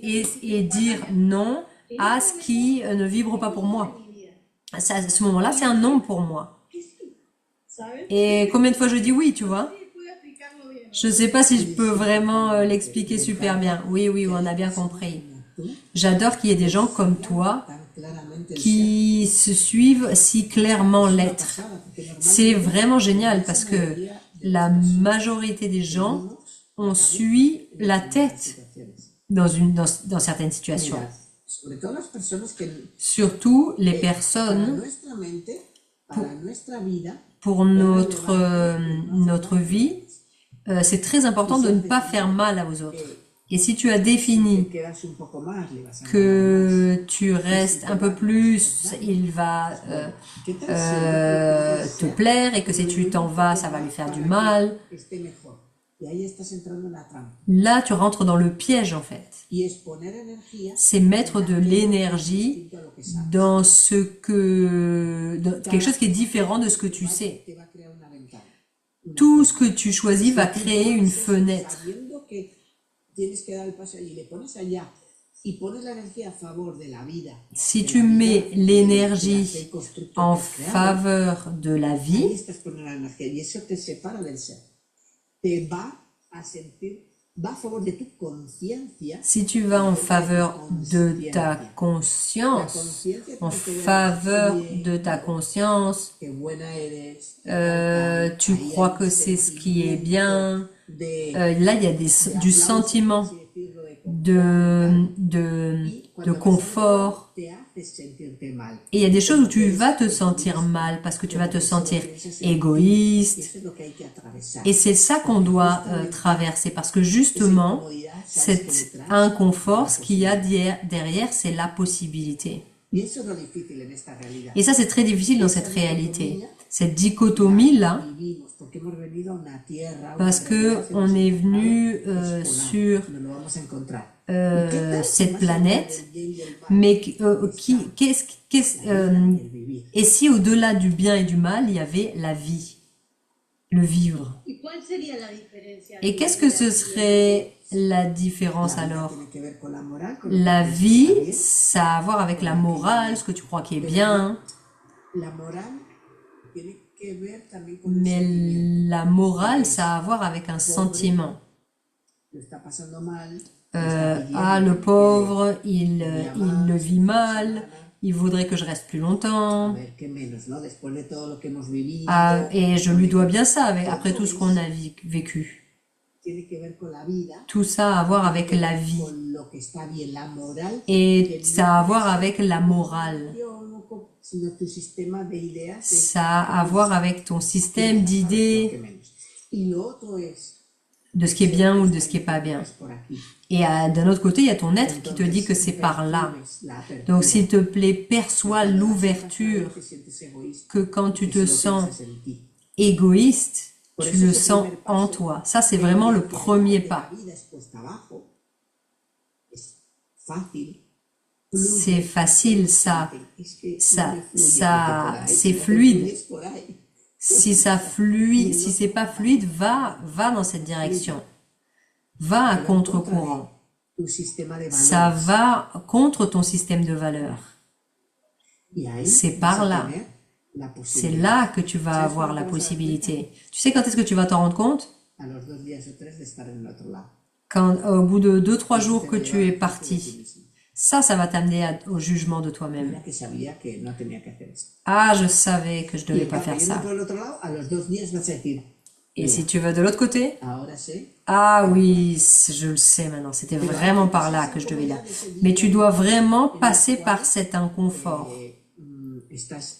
et dire non à ce qui ne vibre pas pour moi. Ça, à ce moment-là, c'est un non pour moi. ¿Sabes? Et combien de fois je dis oui, tu vois? Puedo explicarlo bien. Je sais pas si je peux vraiment l'expliquer super bien. Oui, oui, on a bien compris. J'adore qu'il y ait des gens comme toi qui se suivent si clairement l'être. C'est vraiment génial parce que la majorité des gens, on suit la tête dans certaines situations. Sobre todo las personas que Surtout les para personnes nuestra mente, para nuestra vida, pour notre vie, c'est très important de ne pas faire mal aux autres. Et si tu as défini te quedas un poco más, le vas a que tu restes un peu plus, il va ¿Qué tal te plaire et que si tu t'en vas, ça va lui faire du mal. si esté mejor? Y ahí estás entrando en la trampa. Là, tu rentres dans le piège en fait. Y es poner energía C'est mettre de l'énergie distinto a lo que sabes. dans quelque chose qui est différent de ce que tu sais. Te va a crear una ventana. Tout ce que tu choisis va créer une fenêtre. Sabiendo que tienes que dar el paso y le pones allá y pones la energía a favor de la vida. Si tu mets l'énergie en faveur de la Ahí vie, estás poniendo la energía y eso te separa del ser. Te va a sentir, va a favor de tu conciencia. si tu vas en faveur de ta conscience, en faveur de ta conscience, Qué buena eres. tu crois que c'est ce qui est bien. De Là, il y a du sentiment de confort. te haces sentirte mal. Et il y a des choses où tu vas te sentir mal parce que tu vas te sentir Y égoïste. eso es lo que hay que atravesar. Et c'est ça qu'on doit traverser parce que justement, cet inconfort, ce qu'il y a derrière, c'est la possibilité. Y eso es lo difícil en esta realidad. Et ça, c'est très difficile dans cette réalité. Cette dichotomie-là, Vivimos porque hemos venido a una tierra, parce que on est venu sur nos lo vamos a encontrar. cette planète, mais et si au-delà du bien et du mal, il y avait la vie, le vivre? ¿Y cuál sería la diferencia? Et qu'est-ce que ce serait la différence alors? Tiene que ver con la moral, con lo La que vie, está bien. ça a à voir avec la morale, ce que tu crois qui est bien, La moral tiene que ver también con el mais sentimiento. la morale, ça a à voir avec un sentiment. Lo está pasando mal. Le pauvre, il le vit mal, il voudrait que je reste plus A longtemps, ver qué menos, ¿no? Después de todo lo que hemos vivido. et je lui dois bien ça après tout ce qu'on a vécu. Tiene que ver con la vida. Tout ça a à voir avec la vie, Con lo que está bien, la moral. et ça a à voir avec la morale. Sino tu sistema de ideas. Ça a à voir avec ton système d'idées Y lo otro es, de ce qui est bien ou de ce qui est pas bien. es por aquí. Et d'un autre côté, il y a ton être qui te dit que c'est par là. Percibes la apertura. Donc, s'il te plaît, perçois l'ouverture, Te sientes egoísta, que quand tu que te solo sens piensas en ti. égoïste, tu le sens en toi. Ça, c'est vraiment le premier pas. La vida es cuesta abajo, es fácil. C'est facile, ça. Es que Ça, fluye ça, por ahí, c'est si no te fluide. fluyes por ahí. Si ça fluide, si c'est pas fluide, va dans cette direction. Va à contre-courant. Tu sistema de Ça valores. va contre ton système de valeurs. Y ahí C'est vas par a là. tener la C'est posibilidad là que tu vas avoir la possibilité. Tu sais quand est-ce que tu vas t'en rendre compte? a los 2 días o 3 de estar en el otro lado. Quand, au bout de 2-3 jours Te que va a tu llevar es a ti parti. mismo. Ça va t'amener au jugement de toi-même. Mira que sabía que no tenía que hacer esto. Ah, je savais que je Y devais en pas cambio, faire yendo ça. por el otro lado, a los 2 días vas a decir, Et si tu vas de l'autre côté? ahora sé. Ah oui, je le sais maintenant. C'était vraiment par là que je devais là. Mais tu dois vraiment passer par cet inconfort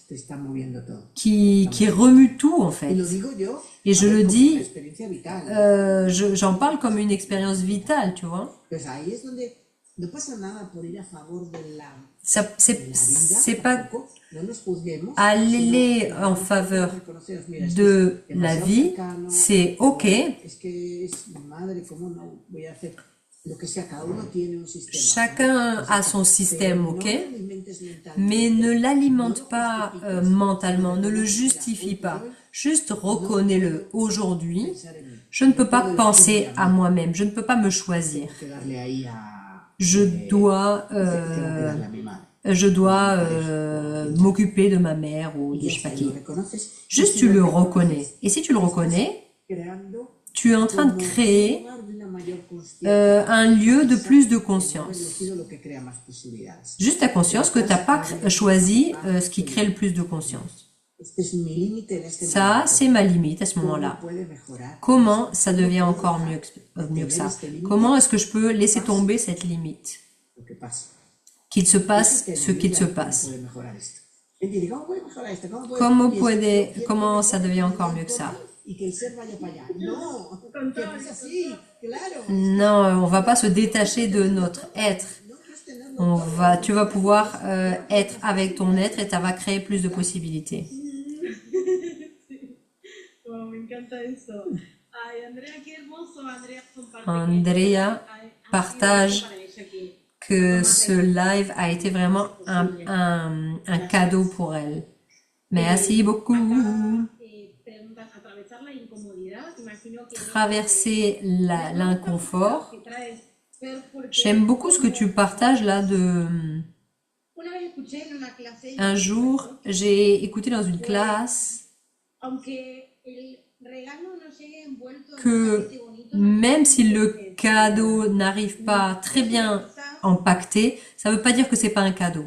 Te está moviendo todo. qui remue tout en Y fait. lo digo yo, Et je a ver, le como dis, una experiencia vital. j'en parle comme une expérience vitale, tu vois. Pues ahí es donde no pasa nada por ir a favor de la C'est pas tampoco. No nos juzguemos, aller sino en faveur reconoceros, mira, esto de es la demasiado vie, cercano, c'est ok. es que es madre, ¿cómo no voy a hacer lo que sea? Cada uno tiene un sistema. Chacun a son système, Pero ok? no lo alimentes mentalmente. Mais ne l'alimente pas mentalement, ne le justifie pas. Juste reconnais-le. Aujourd'hui, Pensar en mí. je ne peux pas penser à moi-même, je ne peux pas me choisir. Tengo que darle ahí a, Je dois, tengo que darle a mi madre. m'occuper de ma mère ou Y de ya je sais pas está, qui. lo reconoces. Juste tu le reconnais. Et si tu le reconnais, Creando tu es en train de como créer un lugar de una mayor consciencia. un lieu de plus de No conscience. elegido lo que crea más posibilidades. Juste la conscience que tu n'as pas choisi ce qui crée le plus de conscience. Este es mi límite en este Ça, momento. c'est ma limite à ce ¿Cómo moment-là. puede mejorar? Comment ça devient encore mieux que ça? Comment est-ce que je peux laisser tomber cette limite? Lo que pasa. Qu'il se passe Que ce mi qu'il vida, se ¿cómo passe. puede mejorar esto? Él dice, ¿cómo puede mejorar esto? Comment ça devient encore mieux que ça? Y que el ser vaya para allá. No, que no es así, claro. Non, on va pas se détacher de notre être. No es tenerlo. Tu vas pouvoir être avec ton être et ça va créer plus de possibilités. Oh, me encanta eso. Ay, Andrea, qué hermoso. Andrea comparte Andrea partage que ce live a été vraiment un cadeau pour elle. Merci beaucoup. Preguntas, atravesar la incomodidad. Imagino que Traverser l'inconfort. que traes, pero porque J'aime beaucoup ce que tu partages là de... una vez escuché en una clase, Un jour, j'ai écouté dans une classe aunque el regalo no llegue envuelto en que un paquete bonito, même si le cadeau n'arrive pas très bien empaqueté, ça ne veut pas dire que c'est pas un cadeau.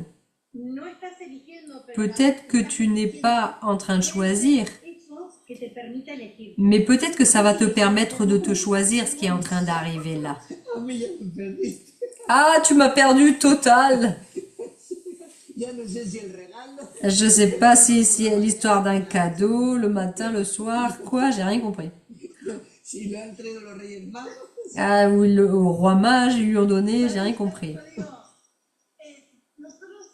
no estás eligiendo, pero Peut-être que tu n'es pas en train de choisir, eso que te permite elegir. mais peut-être que ça va te permettre de te choisir ce qui est en train d'arriver là. A mí ya me perdiste. Ah, tu m'as perdu total. Ya no sé si el regalo. Je sais pas si c'est l'histoire d'un cadeau, le matin, le soir, quoi, j'ai rien compris. Si lo han traído los Reyes Magos. Ah, ou au roi mage, ils lui ont donné, j'ai rien compris. Yo digo, nosotros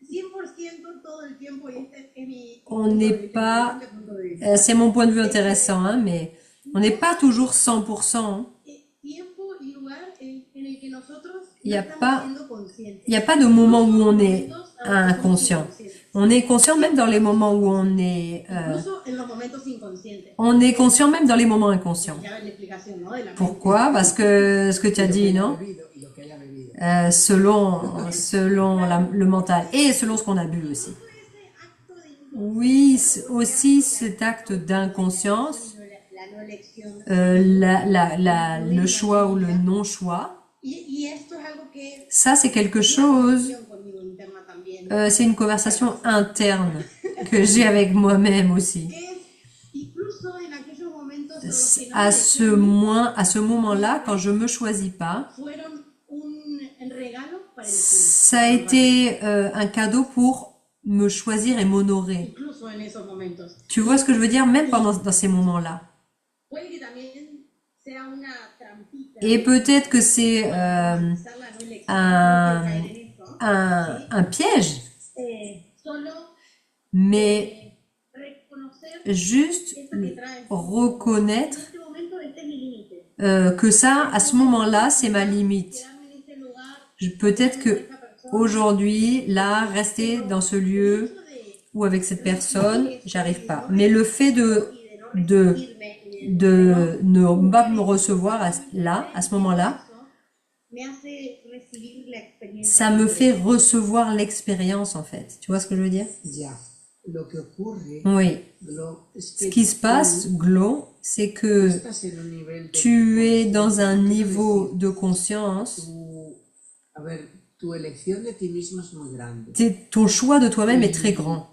100% todo el tiempo, y este es mi On n'est pas, punto de vista, c'est mon point de vue intéressant, hein, mais on n'est pas toujours 100%. Hein. tiempo y lugar en el que nosotros Il n'y a no estamos pas, siendo conscientes. il y a pas de moment où on est inconscient. On est conscient même dans les moments où Incluso en los momentos inconscientes. on est conscient même dans les moments inconscients. Ya ves la explicación, ¿no? De la Pourquoi? Parce que ce que tu as dit, non? Bebido y lo que haya bebido. Selon le mental et selon ce qu'on a bu aussi. Oui, aussi cet acte d'inconscience, la no elección. le choix ou le non-choix, Y esto es algo que ça c'est quelque chose, conmigo interna también. c'est une conversation interne que j'ai avec moi-même aussi. Es incluso en aquellos momentos en los que no À ce moment-là, quand je me choisis pas, fueron un regalo para elegir. ça a été un cadeau pour me choisir et m'honorer. Incluso en esos momentos. Tu vois ce que je veux dire? Même dans ces moments-là. puede que también sea una trampita. Et peut-être que c'est Usar la no elección. No quiero caer en eso. un piège, Solo mais reconocer juste eso que trae. En reconnaître este momento este es mi límite. que ça, à ce moment-là, c'est ma limite. Quedarme en este lugar Peut-être con que esta persona. aujourd'hui, là, rester dans ce lieu ou avec cette personne, j'arrive pas. Mais le fait de ne pas me recevoir là, à ce moment-là, me hace recibir la experiencia. ça me fait recevoir l'expérience en fait. Tu vois ce que je veux dire? Ya. Lo que ocurre, Oui. Glo, es Ce que qui se passe, Glo, c'est que estás en un nivel de tu es dans un quiero niveau decir, de conscience, a ver, tu elección de ti mismo es muy grande. ton choix de toi-même est très grand.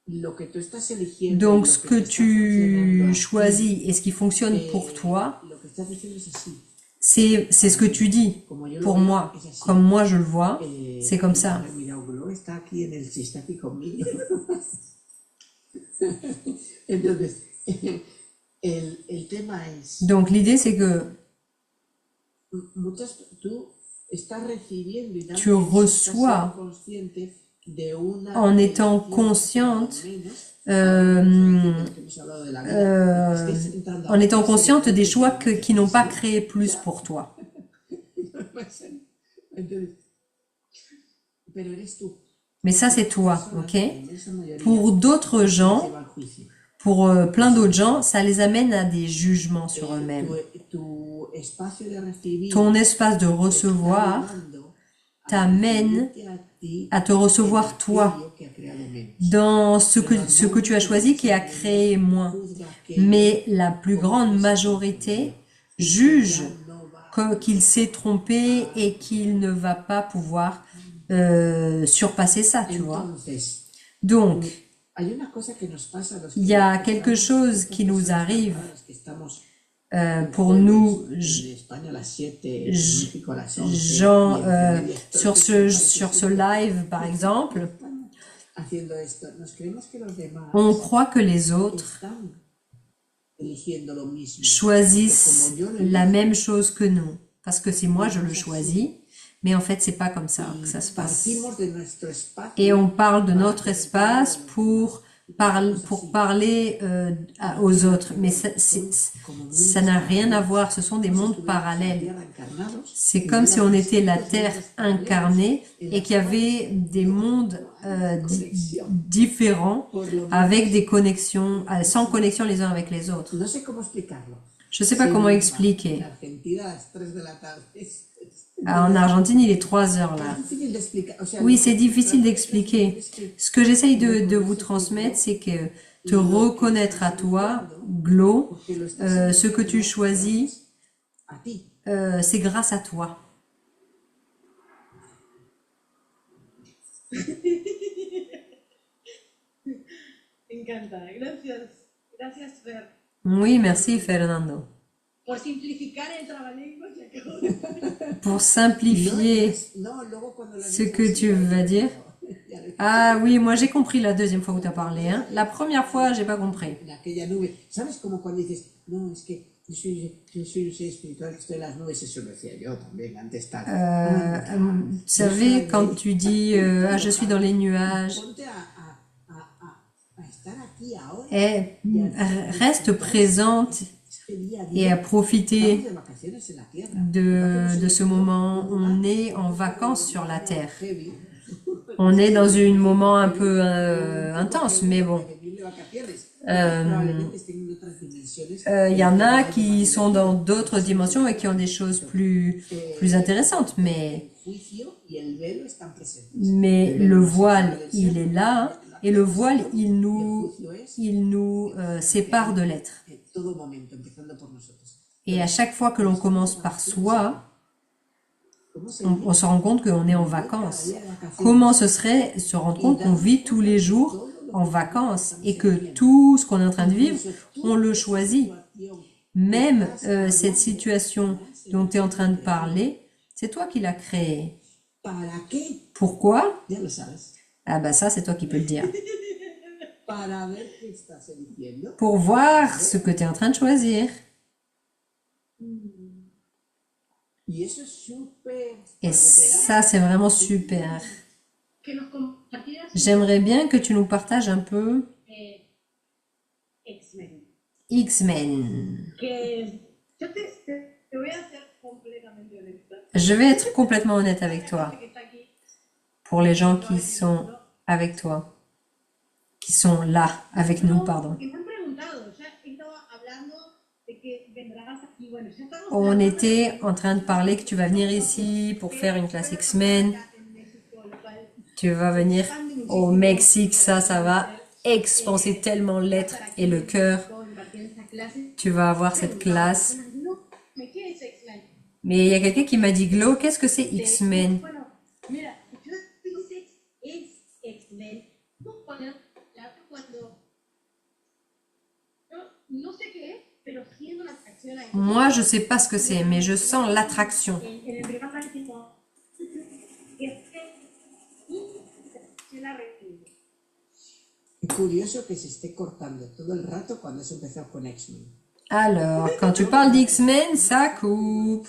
Lo que tú estás eligiendo y Donc lo ce que que te está funcionando tu a choisis ti, et ce qui fonctionne pour toi, lo que estás diciendo es así. c'est ce que tu dis. Como yo lo Pour veo, moi, es así. comme moi je le vois, c'est comme A ça. ver, mira, Glo está aquí en el, si está aquí conmigo. Entonces, el tema es, Donc l'idée c'est que muchas, tú estás recibiendo y dando, tu reçois estás siendo consciente de una en étant elección, consciente, al menos, que hemos hablado de la vida, estés entrando en étant ahora, consciente des choix que qui n'ont pas créé plus pour toi. Entonces, pero eres tú. Mais ça c'est toi, ok? La inmensa mayoría Pour d'autres gens, lleva al juicio. pour plein d'autres gens, ça les amène à des jugements sur eux-mêmes. Tu espacio de recibir Ton espace de te está recevoir llevando a t'amène recibirte a ti à te recevoir en toi aquello que ha creado menos. dans ce que tu as choisi qui a créé moins. Juzga aquello Mais la plus grande majorité juge qu'il s'est trompé et qu'il ne va pas pouvoir surpasser ça, tu vois. Entonces, Donc, hay una cosa que nos pasa a los il y a quelque chose qui nous arrive que estamos pour nous, en España a las 7, en J- México a las 11, gens, y entre medias, sur ce live, par exemple, haciendo esto, nos creemos que los demás on croit que les autres están eligiendo lo mismo. choisissent Como yo lo la elijo, même chose que nous. Parce que c'est moi, je le choisis. Mais en fait, c'est pas comme ça que ça se passe. partimos de nuestro espacio Et on parle de notre espace pour parler aux autres. Mais ça n'a rien à voir. Ce sont des mondes parallèles. C'est comme si on était la Terre incarnée et qu'il y avait des mondes différents avec des connexions, sans connexion les uns avec les autres. No sé cómo explicarlo. Je sais pas comment expliquer. En Argentina a las 3 de la tarde. En Argentine, il est 3 heures là. Es difícil de explicar. O sea, Oui, c'est difficile d'expliquer. Ce que j'essaye de vous transmettre, c'est que te reconnaître à toi, Glo, ce que tu choisis, a ti. c'est grâce à toi. Me encanta. Gracias. Gracias, Fer. Oui, merci Fernando. Por simplificar el trabalenguas y acabo. Pour simplifier No, luego cuando lo ce que tu vas dire. Ah oui, moi j'ai compris la deuxième fois où tu as parlé. Hein. La première fois, j'ai pas compris. en aquella nube. ¿Sabes como cuando dices, no, es que yo soy un ser espiritual que estoy en las nubes? Eso lo decía yo también antes tarde. Tu savais, quand tu dis ah, je suis dans les nuages, Ponte a estar aquí ahora. reste présente Es que día a et día à profiter estamos de vacaciones en la tierra. de ce moment. On est en vacances sur la Terre. Heavy. On est dans un moment un peu intense, mais bon. Vivir de vacaciones. Probablemente estén en otras dimensiones. Il y en a qui sont dans d'autres dimensions et qui ont des choses plus intéressantes, mais El juicio y el velo están presentes. le voile, il est là, et le voile, il nous sépare de l'être. En todo momento, empezando por nosotros. Et à chaque fois que l'on commence par soi, ¿Cómo se on se rend compte qu'on est en vacances. Comment ce serait se rendre compte qu'on vit tous les jours en vacances et que tout ce qu'on est en train de vivre, on le choisit. Même cette situation dont tu es en train de parler, c'est toi qui l'as créée. ¿Para qué? Pourquoi? Ya lo sabes. Ah bah ça, c'est toi qui peux le dire. para ver qué estás eligiendo. pour voir ce que tu es en train de choisir. Y eso es súper. Et ça, c'est vraiment super. que nos compartieras J'aimerais bien que tu nous partages un peu X-Men. X-Men. Que yo te voy a ser completamente honesta. Je vais être complètement honnête avec toi. Que está aquí, Pour les gens qui sont avec toi, qui sont là avec nous, pardon. que me han preguntado, ya estaba hablando de que vendrás aquí. Bueno, ya estamos On était en train de parler que tu vas venir ici pour faire une classe X-Men. en México, lo cual Tu vas venir au Mexique, ça va expanser tellement l'être et le cœur. puedo impartir esta clase. Tu vas avoir cette classe. No, me quedé X-Men. Mais il y a quelqu'un qui m'a dit, Glo, qu'est-ce que c'est X-Men? Bueno, mira, yo dice es X-Men. No, cuando yo no sé qué es, pero siento la atracción a Moi, je sais pas ce que c'est, mais je sens l'attraction. en el primer tipo que se la repite. Es curioso que se esté cortando todo el rato cuando has empezado con X-Men. Alors, quand tu parles d'X-Men, ça coupe.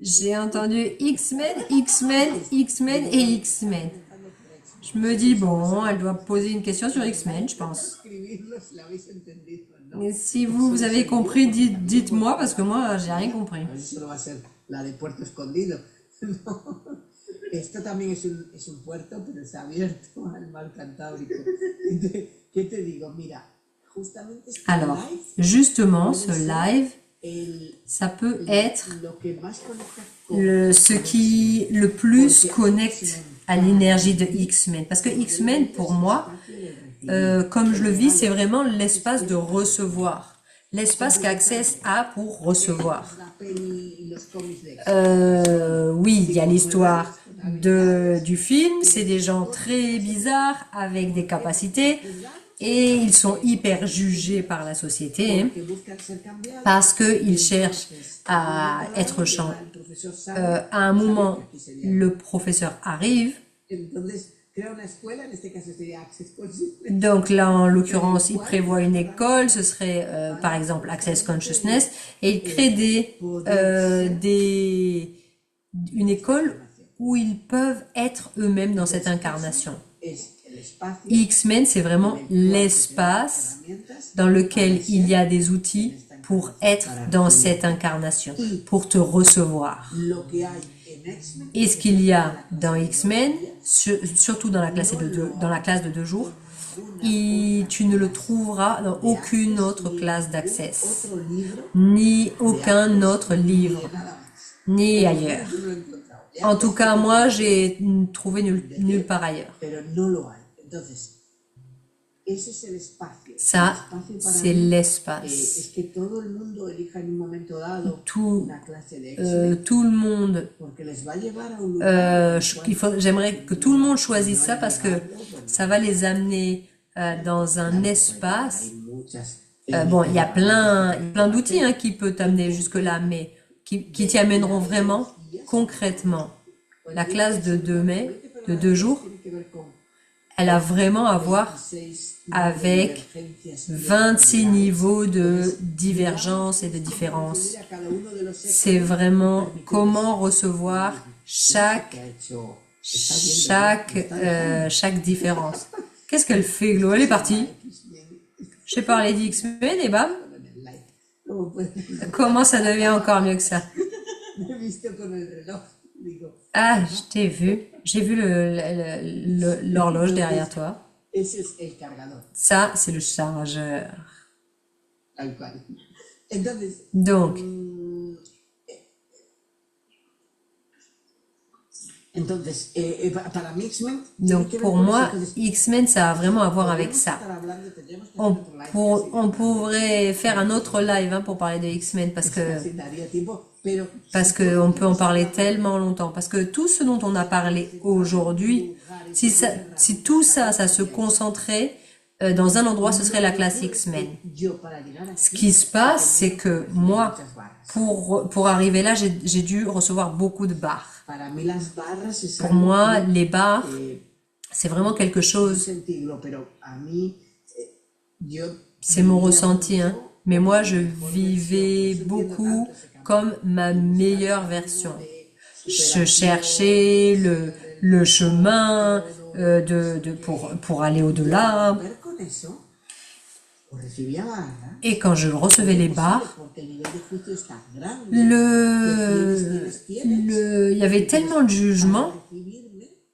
J'ai entendu X-Men, X-Men, X-Men et X-Men. Je me dis, bon, elle doit poser une question sur X-Men, je pense. Escribirlo si lo habéis entendido, ¿no? Et si vous avez compris, dites-moi, parce que moi, j'ai rien compris. A ver si solo va a ser la de Puerto Escondido. No. Esto también es un puerto, pero es abierto al mar Cantábrico. ¿Qué te digo? Mira, justamente este Alors, live, justement, ce live, el, ça peut être lo que más conecta con ce qui le plus connecte à l'énergie de X-Men. Parce que X-Men, pour moi, comme je le vis, c'est vraiment l'espace de recevoir. L'espace qu'Access a pour recevoir. la peli y los cómics de Oui, il y a l'histoire du film. C'est des gens très bizarres avec des capacités et ils sont hyper jugés par la société que buscan ser cambiados. parce qu'ils cherchent à être changés. El profesor sabe, À un moment, le professeur arrive. entonces crea una escuela, en este caso sería Access Consciousness. Donc là, en l'occurrence, il prévoit une école, ce serait par exemple Access Consciousness, et il crée une école où ils peuvent être eux-mêmes dans cette incarnation. Es el espacio, X-Men, c'est vraiment l'espace herramientas, dans lequel il y a des outils pour être dans cette incarnation, pour te recevoir. lo que hay en X-Men. Et ce qu'il y a dans X-Men, surtout dans la classe de 2 jours, tu ne le trouveras dans aucune autre classe d'Access, Otro libro, ni aucun autre livre, nada más. ni ailleurs. No lo he encontrado. En tout cas, moi, j'ai trouvé nulle part ailleurs. Pero no lo hay. Entonces, ese es el espacio. Ça, El espacio para c'est mí, l'espace. es que todo el mundo elija en un momento dado Tout, una clase de X-Men, tout le monde, porque les va a llevar a un lugar. j'aimerais que tout le monde choisisse ça parce que ça va les amener dans un espace. Hay muchas. Bon, il y a plein d'outils qui peuvent t'amener jusque-là, mais qui t'y amèneront vraiment concrètement. La classe de 2 mai, de 2 jours, Tiene que ver con elle a vraiment à voir 6 avec 26 niveaux de divergence et de différence. a cada uno de los C'est vraiment comment recevoir chaque différence. Qu'est-ce qu'elle fait, Glo? Elle est partie. J'ai parlé d'X-Men et bam, Como puede- comment ça devient encore mieux que ça? me he visto con el reloj. Digo, Ah, je t'ai vu. J'ai vu l'horloge derrière toi. ese es el cargador, Ça, c'est le chargeur. tal cual. Entonces, Donc, para mí X-Men. donc pour moi, X-Men, ça a vraiment à voir avec ça. On pourrait faire un autre live pour parler de X-Men parce que on peut en parler tellement longtemps. Parce que tout ce dont on a parlé aujourd'hui, si tout ça se concentrait dans un endroit, ce serait la classe X-Men. Ce qui se passe, c'est que moi, pour arriver là, j'ai dû recevoir beaucoup de barres. Pour moi, les barres, C'est vraiment quelque chose, sentirlo, pero a mí, yo c'est mon vivía ressenti, hein. mucho Mais moi, je mi mejor vivais versión. Por eso entiendo beaucoup tanto ese cambio. comme ma Me meilleure gustaba ese version. camino de Je superación, cherchais le chemin pour aller y al au-delà. romper con eso, pues recibía barra. Et quand je recevais les barres, Porque el nivel de juicio es tan grande que il y avait tellement de jugement para recibirme,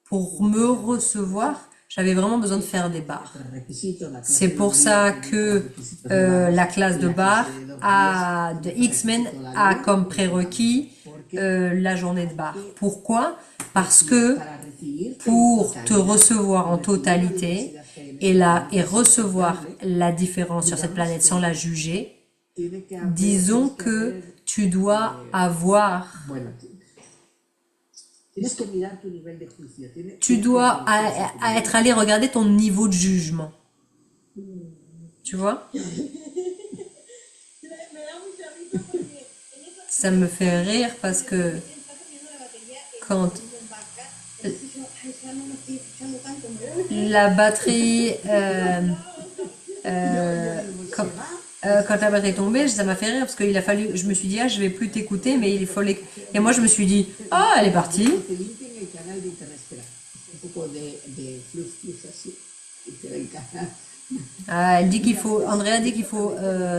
pour me recevoir, j'avais vraiment besoin de faire des barres. otro requisito, la clase C'est de pour los ça días, que los requisitos de barra, la classe de la barre clase de dos a, días, de X-Men a comme prérequis la journée de barre. Pourquoi? Parce que para recibirte pour en te totalidad, recevoir en totalité et recevoir la différence sur cette planète sans la juger, tiene que haber, disons tienes que que haber, tu dois avoir, bueno, tienes que mirar tu nivel de juicio. tu dois être allé regarder ton niveau de jugement. Tu vois? Me da mucha risa porque en esa Ça me fait rire parce que está comiendo la batería quand en vaca, entonces yo, ay, ya no me estoy escuchando tanto, me la batterie, quand, quand la batterie est tombée, ça m'a fait rire parce qu'il a fallu, je me suis dit, ah, je vais plus t'écouter, mais il fallait, et moi je me suis dit, ah, elle est partie. Que limpien el canal de internet. Espera, un poco de flux así. Y te da el canal. Ah, elle dit qu'il faut, Andrea dit qu'il faut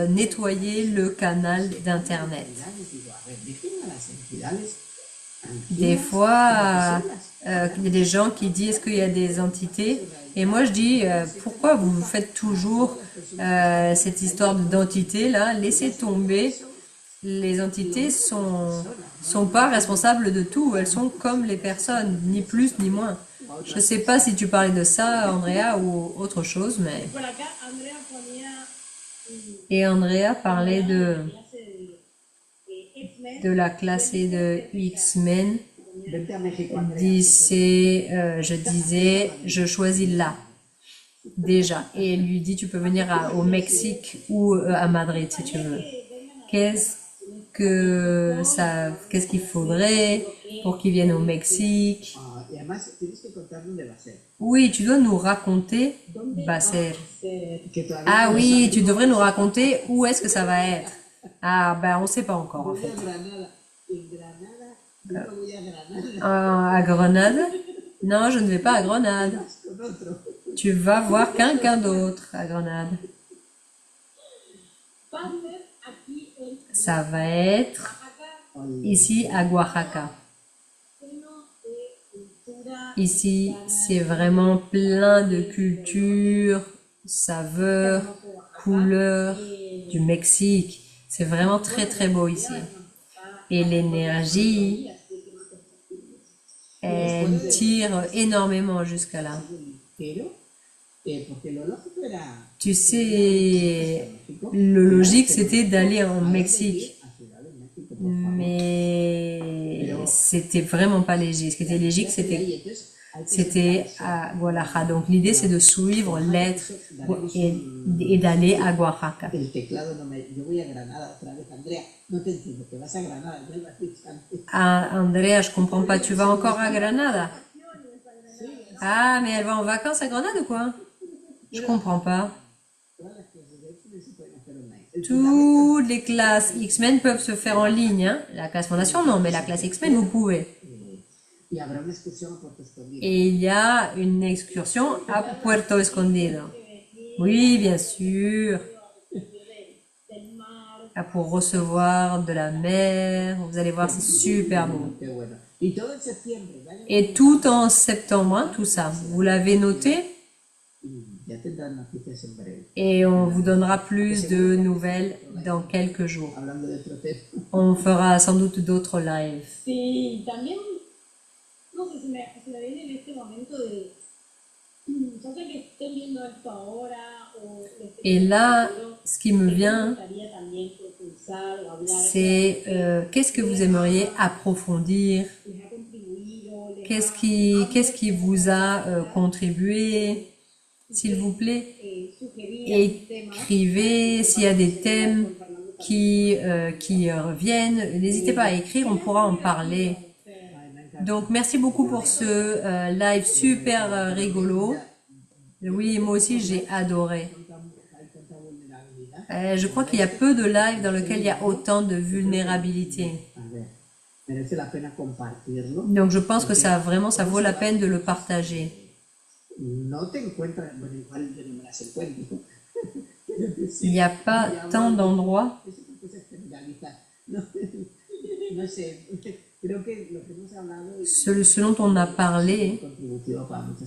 nettoyer le canal d'internet. Digo, a ver, dejen a las entidades Des tranquilas, fois, déjenlas. il y a des gens qui disent est-ce qu'il y a des entités, et moi je dis pourquoi vous faites toujours cette histoire d'entité là, laissez tomber. Les entités sont pas responsables de tout, elles sont comme les personnes, ni plus ni moins. Je sais pas si tu parlais de ça, Andrea, ou autre chose, mais... por acá Andrea ponía Et Andrea parlait clase de X-Men, de la classe de X-Men. Vente a México, Andrea. Je disais, je choisis là, déjà. Et elle lui dit, tu peux venir au Mexique ou à Madrid si tu veux. Qu'est-ce qu'il faudrait pour qu'ils viennent au Mexique? Ah, y además tienes que contar dónde va a ser. Oui, tu dois nous raconter Basser. Que todavía Ah no lo oui, sabes. tu devrais nous raconter où est-ce que ça va être. Ah ben on sait pas encore en Voy fait. a Granada. En Granada, yo no voy a Granada. À Grenade? Non, je ne vais pas à Grenade. Vas con otro. Tu vas voir quelqu'un d'autre à Grenade. va a ser aquí en Ça va être acá ici à Oaxaca. lleno de cultura, Ici, c'est vraiment plein de culture, saveurs, couleurs du Mexique. C'est vraiment très très beau ici. Et l'énergie, elle tire énormément jusqu'à là. Pero, porque lo lógico era Tu sais, le logique c'était d'aller en Mexique. a Ciudad de México, por favor. Mais c'était vraiment pas léger. Ce qui était légique, Y entonces, hay que c'était à Guadalajara. Donc l'idée c'est de suivre l'être et d'aller à Oaxaca. el teclado no me... Yo voy a Granada otra vez, Andrea. No te entiendo, que vas a Granada, ya lo has dicho antes. Ah, Andrea, je comprends pas. Tu vas encore à Granada? Ah, mais elle va en vacances à Grenade ou quoi? Je comprends pas. Todas las clases de X-Men se pueden hacer online. El Toutes les classes X-Men peuvent se faire en ligne. Hein. La classe Fondation, non, mais la classe X-Men, vous pouvez. y habrá una excursión a Puerto Escondido. Et il y a une excursion à Puerto Escondido. Oui, bien sûr. Ah, pour recevoir de la mer. Vous allez voir, c'est super beau. Qué bueno. Y todo en septiembre, ¿vale? Et tout en septembre, hein, tout ça. Vous l'avez noté? Y ya tendrán noticias en breve. Et on vous donnera plus de nouvelles dans quelques jours. Hablando de otro tema. On fera sans doute d'autres lives. sí, también, no sé si me viene en este momento de, ya sea que estén viendo esto ahora o lo estén Et là, viendo, ce qui me me vient, gustaría también propulsar o hablar, c'est qu'est-ce que vous aimeriez approfondir? les ha contribuido, les Qu'est-ce qui vous a contribué? S'il vous plaît, sugerir temas. écrivez s'il y a des thèmes qui reviennent. N'hésitez pas à écrire, on pourra en parler. Donc, merci beaucoup pour ce live super rigolo. Oui, moi aussi, j'ai adoré. Je crois qu'il y a peu de lives dans lesquels il y a autant de vulnérabilité. Donc, je pense que ça vaut la peine de le partager. Il n'y a pas tant d'endroits. Ce dont on a parlé,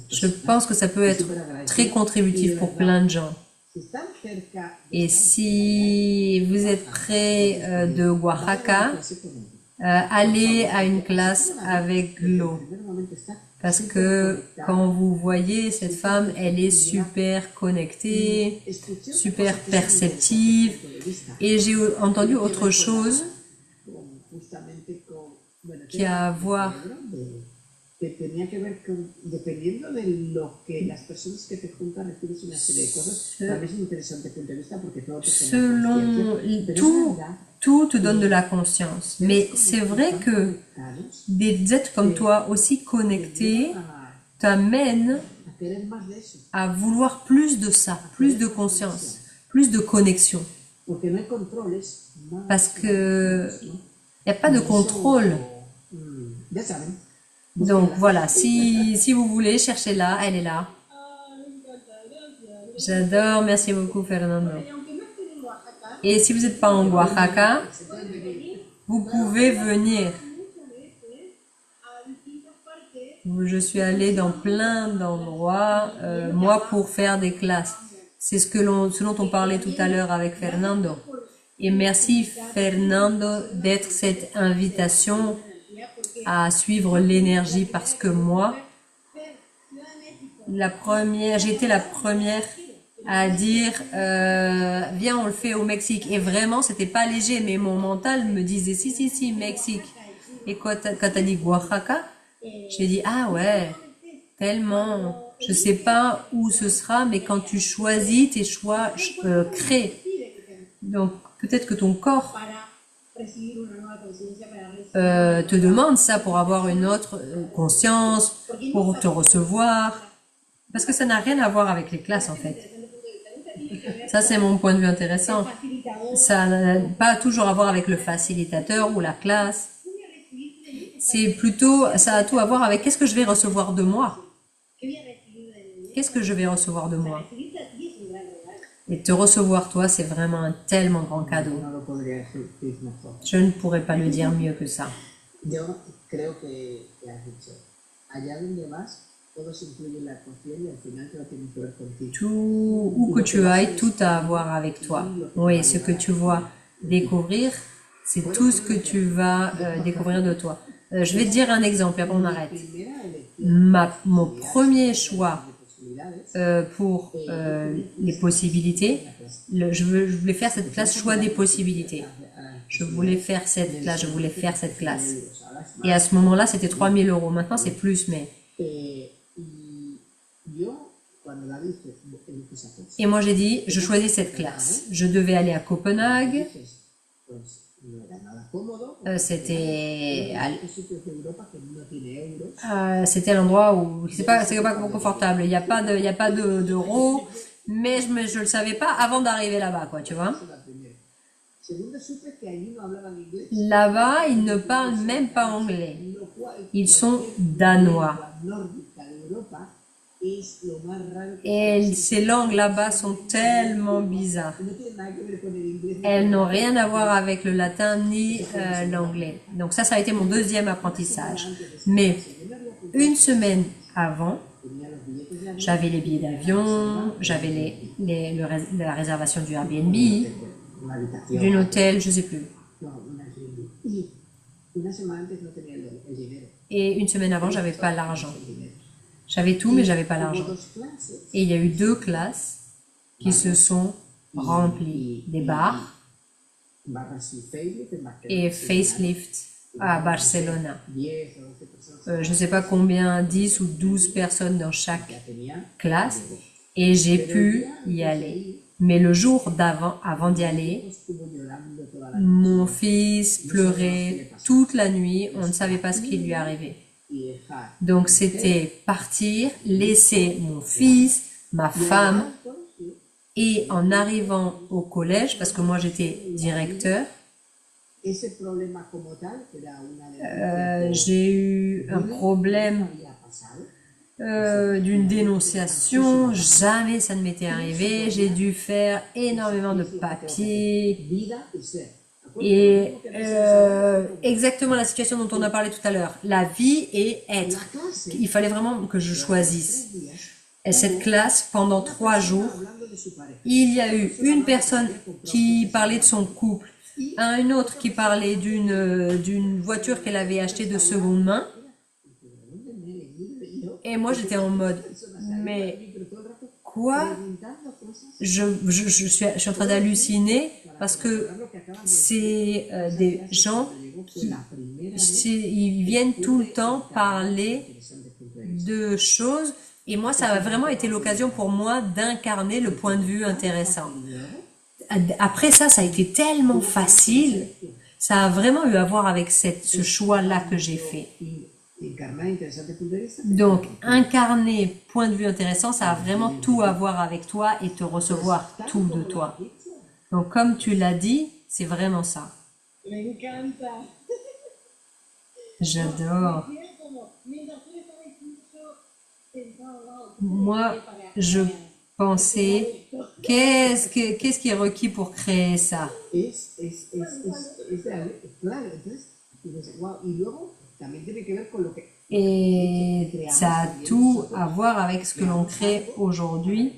je pense que ça peut être très contributif pour plein de gens. Et si vous êtes près de Oaxaca, allez à une classe avec Glo. Parce que quand vous voyez cette femme, elle est super connectée, super perceptive. Et j'ai entendu autre chose qui a à voir selon tout te donne de la conscience. Mais c'est vrai que des êtres comme toi, aussi connectés, t'amènent à vouloir plus de ça, plus de conscience, plus de connexion. Parce que il n'y a pas de contrôle. Donc voilà, si vous voulez, cherchez-la, elle est là. J'adore, merci beaucoup Fernando. Et si vous n'êtes pas en Oaxaca, vous pouvez venir. Je suis allée dans plein d'endroits, moi, pour faire des classes. C'est ce dont on parlait tout à l'heure avec Fernando. Et merci Fernando d'être cette invitation à suivre l'énergie, parce que moi, j'étais la première à dire viens, on le fait au Mexique. Et vraiment, c'était pas léger, mais mon mental me disait si, Mexique. Et quand t'as dit Oaxaca, j'ai dit ah ouais, tellement. Je sais pas où ce sera, mais quand tu choisis, tes choix créent. Donc peut-être que ton corps te demande ça pour avoir une autre conscience, pour te recevoir. Parce que ça n'a rien à voir avec les classes en fait. Ça c'est mon point de vue intéressant. Ça n'a pas toujours à voir avec le facilitateur ou la classe. C'est plutôt, ça a tout à voir avec qu'est-ce que je vais recevoir de moi. Qu'est-ce que je vais recevoir de moi? Et te recevoir toi, c'est vraiment un tellement grand cadeau. Je ne pourrais pas le dire mieux que ça. Tout, où que tu ailles, tout a à voir avec toi. Oui, ce que tu vas découvrir, c'est tout ce que tu vas découvrir de toi. Je vais te dire un exemple, après on arrête. Mon premier choix pour les possibilités, je voulais faire cette classe choix des possibilités. Je voulais faire cette classe. Et à ce moment-là, c'était 3 000 €. Maintenant, c'est plus, mais... Et moi, j'ai dit, je choisis cette classe. Je devais aller à Copenhague. C'était l'endroit où c'est pas confortable. Il n'y a pas d'euros, mais je le savais pas avant d'arriver là-bas, quoi, tu vois. Là-bas, ils ne parlent même pas anglais. Ils sont danois. Et ces langues là-bas sont tellement bizarres. Elles n'ont rien à voir avec le latin ni l'anglais. Donc ça a été mon deuxième apprentissage. Mais une semaine avant, j'avais les billets d'avion, j'avais la réservation du Airbnb, d'un hôtel, je ne sais plus. Et une semaine avant, j'avais pas l'argent. J'avais tout, mais j'avais pas l'argent. Et il y a eu 2 classes qui se sont remplies. Des bars et facelift à Barcelone. Je ne sais pas combien, 10 ou 12 personnes dans chaque classe. Et j'ai pu y aller. Mais le jour avant d'y aller, mon fils pleurait toute la nuit. On ne savait pas ce qui lui arrivait. Donc c'était partir, laisser mon fils, ma femme, et en arrivant au collège, parce que moi j'étais directeur, j'ai eu un problème d'une dénonciation, jamais ça ne m'était arrivé, j'ai dû faire énormément de papiers, et exactement la situation dont on a parlé tout à l'heure, la vie et être. Il fallait vraiment que je choisisse. Et cette classe, pendant 3 jours, il y a eu une personne qui parlait de son couple, une autre qui parlait d'une voiture qu'elle avait achetée de seconde main, et moi j'étais en mode, mais quoi? Je suis en train d'halluciner parce que c'est des gens qui ils viennent tout le temps parler de choses, et moi ça a vraiment été l'occasion pour moi d'incarner le point de vue intéressant. Après ça a été tellement facile, ça a vraiment eu à voir avec ce choix-là que j'ai fait. Donc, incarner point de vue intéressant, ça a vraiment tout à voir avec toi et te recevoir tout de toi. Donc, comme tu l'as dit, c'est vraiment ça. J'adore. Moi, je pensais, qu'est-ce qui est requis pour créer ça? Et ça a tout à voir avec ce que l'on crée aujourd'hui,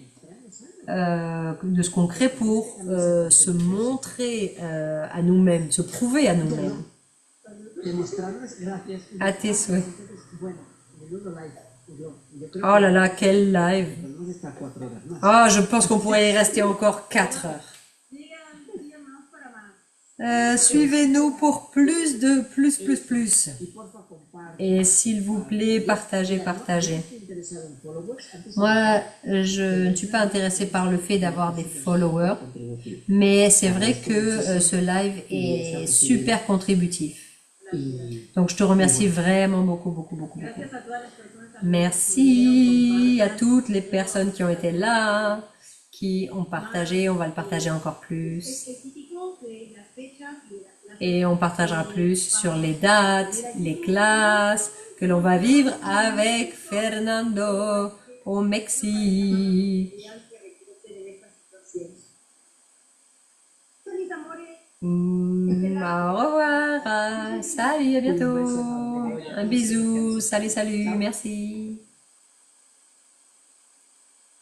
de ce qu'on crée pour se montrer à nous-mêmes, se prouver à nous-mêmes. À tes souhaits. Oh là là, quel live! Oh, je pense qu'on pourrait y rester encore 4 heures. Suivez-nous pour plus de plus. Et s'il vous plaît, partagez. Moi, je ne suis pas intéressée par le fait d'avoir des followers, mais c'est vrai que ce live est super contributif. Donc, je te remercie vraiment beaucoup. Merci à toutes les personnes qui ont été là, qui ont partagé. On va le partager encore plus. Et on partagera plus sur les dates, les classes que l'on va vivre avec Fernando au Mexique. Au revoir, salut, à bientôt. Un bisou, salut, merci.